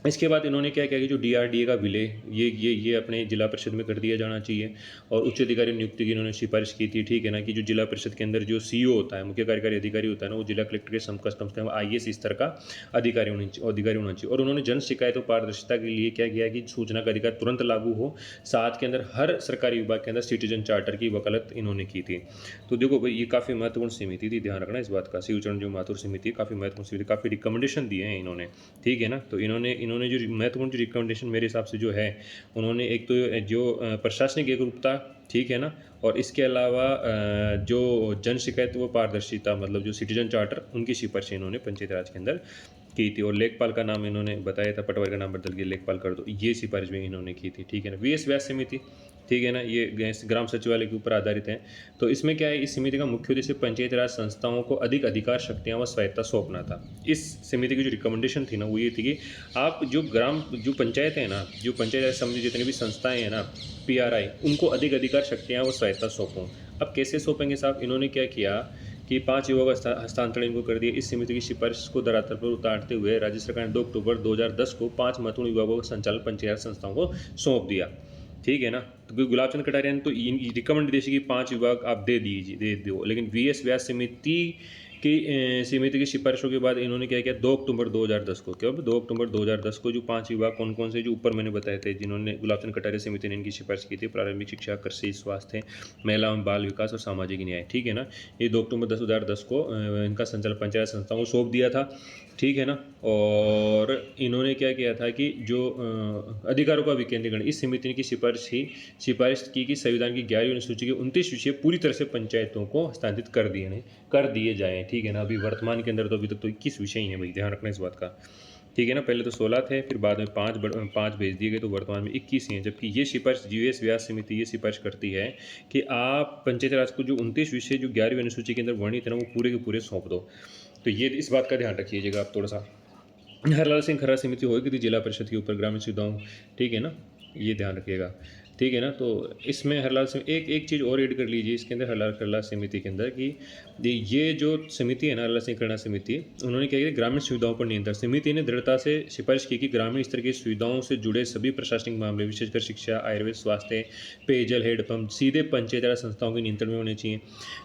इसके बाद इन्होंने क्या किया कि जो DRDA का विलय ये अपने जिला परिषद में कर दिया जाना चाहिए। और उच्च अधिकारी नियुक्ति की इन्होंने सिफारिश की थी, ठीक है ना। कि जो जिला परिषद के अंदर जो CEO होता है, मुख्य कार्यकारी अधिकारी होता है ना, वो जिला कलेक्टर के कम से कम IAS स्तर का अधिकारी होना चाहिए। और उन्होंने जन शिकायत और पारदर्शिता के लिए क्या किया कि सूचना का अधिकार तुरंत लागू हो। साथ के अंदर हर सरकारी विभाग के अंदर सिटीजन चार्टर की वकालत इन्होंने की थी। तो देखो भाई, ये काफ़ी महत्वपूर्ण समिति थी, ध्यान रखना इस बात का। शिवचरण जो माथुर समिति काफ़ी महत्वपूर्ण समिति, काफ़ी रिकमेंडेशन दिए हैं इन्होंने, ठीक है ना। तो इन्होंने जो महत्वपूर्ण जो रिकमेंडेशन मेरे हिसाब से जो है, उन्होंने एक तो जो प्रशासनिक एकरूपता, ठीक है ना। और इसके अलावा जो जन शिकायत वो पारदर्शिता, मतलब जो सिटीजन चार्टर, उनकी सिफारिश इन्होंने पंचायत राज के अंदर की थी। और लेखपाल का नाम इन्होंने बताया था, पटवारी का नाम बदल के लेखपाल कर दो, ये सिफारिश भी इन्होंने की थी, ठीक है ना। VS व्यास समिति, ठीक है ना, ये ग्राम सचिवालय के ऊपर आधारित है। तो इसमें क्या है, इस समिति का मुख्य उद्देश्य पंचायती राज संस्थाओं को अधिक अधिकार, शक्तियाँ व स्वायत्ता सौंपना था। इस समिति की जो रिकमेंडेशन थी ना वो ये थी कि आप जो पंचायत है ना, जो पंचायत राज संबंधी जितनी भी संस्थाएं हैं ना, PRI, उनको अधिक अधिकार, शक्तियाँ व स्वायत्ता सौंपो। अब कैसे सौंपेंगे साहब? इन्होंने क्या किया कि 5 युवाओं का हस्तांतरण इनको कर दिया। इस समिति की सिफारिश को धरातल पर उतारते हुए राज्य सरकार ने 2 अक्टूबर 2010 को 5 महत्वपूर्ण विभागों का संचालन पंचायत संस्थाओं को सौंप दिया, ठीक है ना। तो गुलाब चंद कटारिया ने तो रिकमेंड की 5 विभाग आप दे दो, लेकिन VS व्यास समिति की सिफारिशों के बाद इन्होंने क्या किया? 2 अक्टूबर 2010 को, क्या 2 अक्टूबर 2010 को जो 5 विभाग कौन कौन से जो ऊपर मैंने बताए थे, जिन्होंने गुलाब चंद कटारिया समिति ने इनकी सिफारिश की थी, प्रारंभिक शिक्षा, कृषि, स्वास्थ्य, महिला एवं बाल विकास और सामाजिक न्याय, ठीक है ना। ये 2 अक्टूबर 2010 को इनका संचालन पंचायत संस्थाओं को सौंप दिया था, ठीक है ना। और इन्होंने क्या किया था कि जो अधिकारों का विकेंद्रीकरण, इस समिति की सिफारिश की कि संविधान की 11वीं अनुसूची के 29 विषय पूरी तरह से पंचायतों को हस्तांतरित कर दिए जाएँ, ठीक है ना। अभी वर्तमान के अंदर तो अभी तक तो 21 विषय ही हैं भाई, ध्यान रखना इस बात का, ठीक है ना। पहले तो 16 थे, फिर बाद में 5 भेज दिए गए, तो वर्तमान में 21 ही हैं। जबकि ये सिफारिश VS व्यास समिति ये सिफारिश करती है कि आप पंचायती राज को जो 29 विषय जो 11वीं अनुसूची के अंदर वर्णित है ना, वो पूरे के पूरे सौंप दो। तो ये इस बात का ध्यान रखिएगा आप थोड़ा सा। हरलाल सिंह खर्रा समिति होगी थी जिला परिषद के ऊपर ग्रामीण सुविधाओं, ठीक है ना, ये ध्यान रखिएगा, ठीक है ना। तो इसमें हरलाल सिंह एक एक चीज़ और ऐड कर लीजिए इसके अंदर, हरलाल समिति के अंदर कि ये जो समिति है ना, हरलाल सिंह खन्ना समिति, उन्होंने क्या किया, ग्रामीण सुविधाओं पर नियंत्रण। समिति ने दृढ़ता से सिफारिश की कि ग्रामीण स्तर की सुविधाओं से जुड़े सभी प्रशासनिक मामले, विशेषकर शिक्षा, आयुर्वेद, स्वास्थ्य, पेयजल, हेडपंप, सीधे पंचायत राज संस्थाओं के नियंत्रण में होने चाहिए।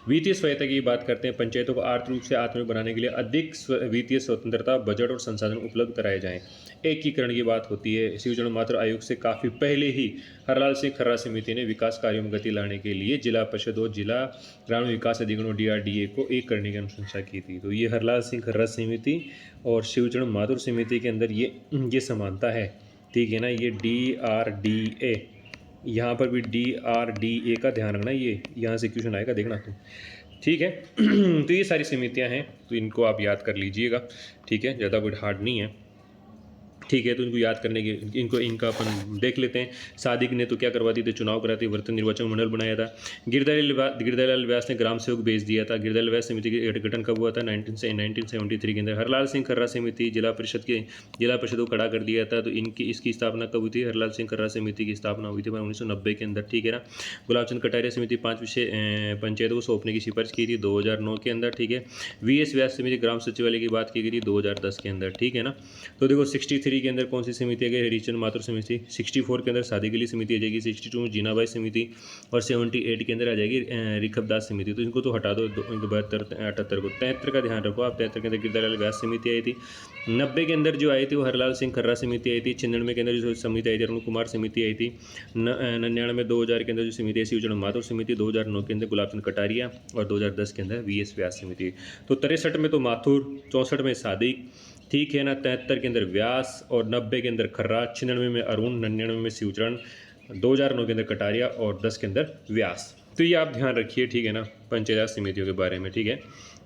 वित्तीय स्वायत्ता की बात करते हैं, पंचायतों को आर्थिक रूप से आत्मनिर्भर बनाने के लिए अधिक वित्तीय स्वतंत्रता, बजट और संसाधन उपलब्ध कराए जाएं। एकीकरण की बात होती है, शिवचरण मात्र आयोग से काफ़ी पहले ही हरलाल सिंह खर्रा समिति ने विकास कार्यों में गति लाने के लिए जिला परिषद और जिला ग्रामीण विकास अधिकारियों DRDA को एक करने की अनुशंसा की थी। तो ये हरलाल सिंह खर्रा समिति और शिवचरण माथुर समिति के अंदर ये समानता है, ठीक है ना। ये DRDA, यहाँ पर भी DRDA का ध्यान रखना, ये यहाँ से क्वेश्चन आएगा, देखना तुम, ठीक है। तो ये सारी समितियाँ हैं, तो इनको आप याद कर लीजिएगा, ठीक है, ज़्यादा कोई हार्ड नहीं है, ठीक है। तो इनको याद करने के इनका अपन देख लेते हैं। सादिक ने तो क्या करवा दी थी, चुनाव कराती, वर्तन निर्वाचन मंडल बनाया था। गिरधारीलाल व्यास ने ग्राम सेवक भेज दिया था। गिरधारीलाल व्यास समिति का गठन कब हुआ था, 1973 के अंदर। हरलाल सिंह खर्रा समिति जिला परिषद को खड़ा कर दिया था। तो इसकी स्थापना कब हुई थी, हरलाल सिंह खर्रा समिति की स्थापना हुई थी 1990 के अंदर, ठीक है ना। गुलाबचंद कटारिया समिति 5 विषय पंचायतों को सौंपने की सिफारिश की थी 2009 के अंदर, ठीक है। VS व्यास समिति ग्राम सचिवालय की बात की गई थी 2010 के अंदर, ठीक है ना। तो देखो 63 के अंदर कौन सी समिति आ गई, हरिचंद माथुर समिति। 64 के अंदर सादी के लिए समिति आ जाएगी। 62 में जीनाबाई समिति, और 78 के अंदर आ जाएगी रिखबदास समिति। तो इनको तो हटा दो, 72 78 को। 73 का ध्यान रखो आप, 73 के अंदर गिरधारीलाल व्यास समिति आई थी। 90 के अंदर जो आई थी वो हरलाल सिंह खर्रा समिति आई थी। 96 के अंदर जो समिति आई थी अरुण कुमार समिति आई थी। 99 2000 के अंदर जो समिति आई शिवचरण माथुर समिति। 2009 के अंदर गुलाबचंद कटारिया, और 2010 के अंदर VS व्यास समिति। तो 63 में तो माथुर, 64 में सादिक, ठीक है ना। 73 के अंदर व्यास, और 90 के अंदर खर्रा, 96 में अरुण, 99 में शिवचरण, 2009 के अंदर कटारिया, और 10 के अंदर व्यास। तो ये आप ध्यान रखिए, ठीक है ना, पंचायत समितियों के बारे में, ठीक है।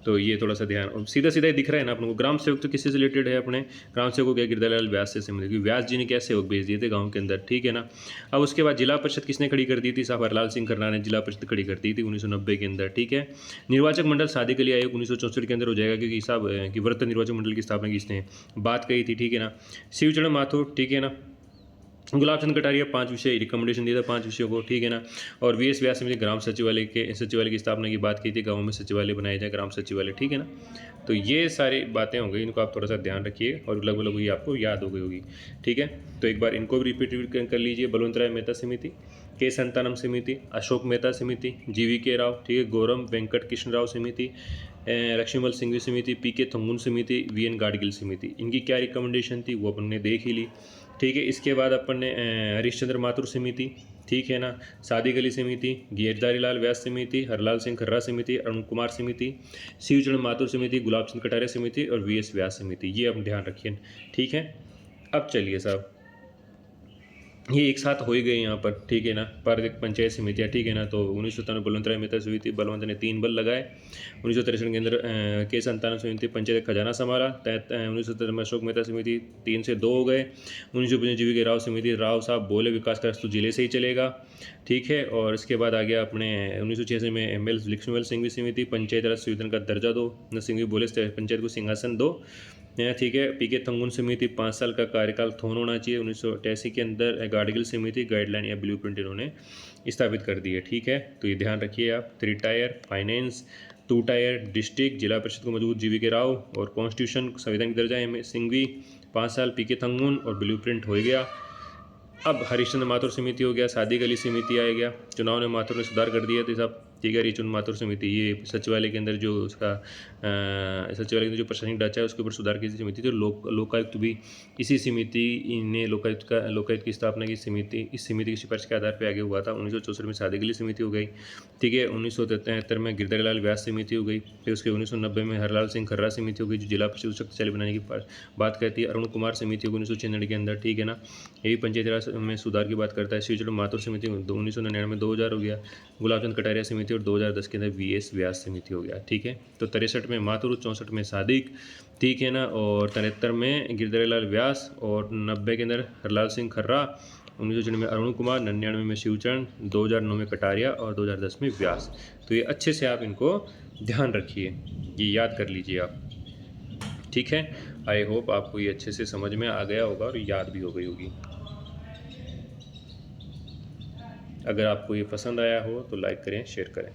तो ये थोड़ा सा ध्यान, सीधा सीधा ही दिख रहा है ना अपन को। ग्राम सेवक तो किससे रिलेटेड है, अपने ग्राम सेवक को क्या, गिरधारीलाल व्यास से संबंधित, क्योंकि व्यास जी ने क्या सेवक भेज दिए थे गाँव के अंदर, ठीक है ना। अब उसके बाद जिला परिषद किसने खड़ी कर दी थी, साहब हरलाल सिंह खर्रा ने जिला परिषद खड़ी कर दी थी 1990 के अंदर, ठीक है। निर्वाचक मंडल सादी के लिए आयोग 1964 के अंदर हो जाएगा, क्योंकि साहब कि वर्तन निर्वाचक मंडल की स्थापना किसने बात कही थी, ठीक है ना। शिवचरण माथुर, ठीक है ना। गुलाबचंद कटारिया 5 विषय रिकमेंडेशन दिया था, 5 विषयों को, ठीक है ना। और VS व्यास समिति ग्राम सचिवालय की स्थापना की बात की थी, गाँव में सचिवालय बनाया जाए, ग्राम सचिवालय, ठीक है ना। तो ये सारी बातें हो गई, इनको आप थोड़ा सा ध्यान रखिए, और लगभग ये आपको याद हो गई होगी, ठीक है। तो एक बार इनको भी रिपीट कर लीजिए। बलवंतराय मेहता समिति, के संतानम समिति, अशोक मेहता समिति, GVK राव, ठीक है, गौरम वेंकट कृष्ण राव समिति, लक्ष्मीमल सिंघवी समिति, PK थंगुन समिति, VN गाडगिल समिति। इनकी क्या रिकमेंडेशन थी वो अपन ने देख ही ली, ठीक है। इसके बाद अपन ने हरिश्चंद्र माथुर समिति, ठीक है ना, सादी गली समिति, गिरधारीलाल व्यास समिति, हरलाल सिंह खर्रा समिति, अरुण कुमार समिति, शिवचरण माथुर समिति, गुलाबचंद कटारिया समिति, और VS व्यास समिति, ये अब ध्यान रखिए, ठीक है। अब चलिए साहब, ये एक साथ हो ही गए यहाँ पर, ठीक है ना, पर एक पंचायत समितियाँ, ठीक है ना। तो 1997 बलवंतराय मेहता समिति, बलवंत ने 3 बल लगाए। 1963 के अंदर के संतानम समिति पंचायत खजाना संभाला। 1970 में अशोक मेहता समिति 3 से 2 हो गए। 1955 GVK राव समिति, राव साहब बोले विकास का तो जिले से ही चलेगा, ठीक है। और इसके बाद आ गया अपने 1986 में ML लक्ष्मीमल सिंघवी समिति, पंचायत राज सुविधा का दर्जा दो, न सिंघवी बोले पंचायत को सिंहासन दो, ठीक है। PK थंगुन समिति 5 साल का कार्यकाल थोन होना चाहिए। 1988 के अंदर गाडगिल समिति गाइडलाइन या ब्लूप्रिंट इन्होंने स्थापित कर दी है, ठीक है। तो ये ध्यान रखिए आप। 3 टायर फाइनेंस, 2 टायर डिस्ट्रिक्ट, जिला परिषद को मजबूत GVK राव, और कॉन्स्टिट्यूशन संविधान की दर्जा ML सिंघवी 5 साल, PK थंगुन, और ब्लूप्रिंट हो गया। अब हरिश्चंद्र माथुर समिति हो गया, सादी गली समिति आ गया, चुनाव ने माथुर ने सुधार कर दिया था साहब, ठीक है। हरिचंद्र माथुर समिति ये सचिवालय के अंदर जो उसका सचिवालय के अंदर जो प्रशासनिक ढांचा है उसके ऊपर सुधार की समिति थी। लोकायुक्त भी इसी समिति ने लोकायुक्त की स्थापना की समिति, इस समिति की सिफारिश के आधार पर आगे हुआ था। 1964 में सादी गली समिति हो गई, ठीक है। 1973 में गिरधारीलाल व्यास समिति हो गई। फिर उसके 1990 में हरलाल सिंह खर्रा समिति हो गई, जो जिला परिषद शक्तिशाली बनाने की बात करती है। अरुण कुमार समिति हो गई 1996 के अंदर, ठीक है ना। यही पंचायत राज में सुधार की बात करता है। शिवचरण माथुर समिति 1999 2000 हो गया। गुलाबचंद कटारिया समिति, और 2010 के अंदर VS व्यास समिति हो गया, ठीक है। तो 63 में माथुर, 64 में सादिक, ठीक है ना, और 73 में गिरधारीलाल व्यास, और 90 के अंदर हरलाल सिंह खर्रा, 1996 में अरुण कुमार, 99 में शिवचरण, 2009 में कटारिया, और 2010 में व्यास। तो ये अच्छे से आप इनको ध्यान रखिए, ये याद कर लीजिए आप, ठीक है। आई होप आपको ये अच्छे से समझ में आ गया होगा और याद भी हो गई होगी। अगर आपको ये पसंद आया हो तो लाइक करें, शेयर करें।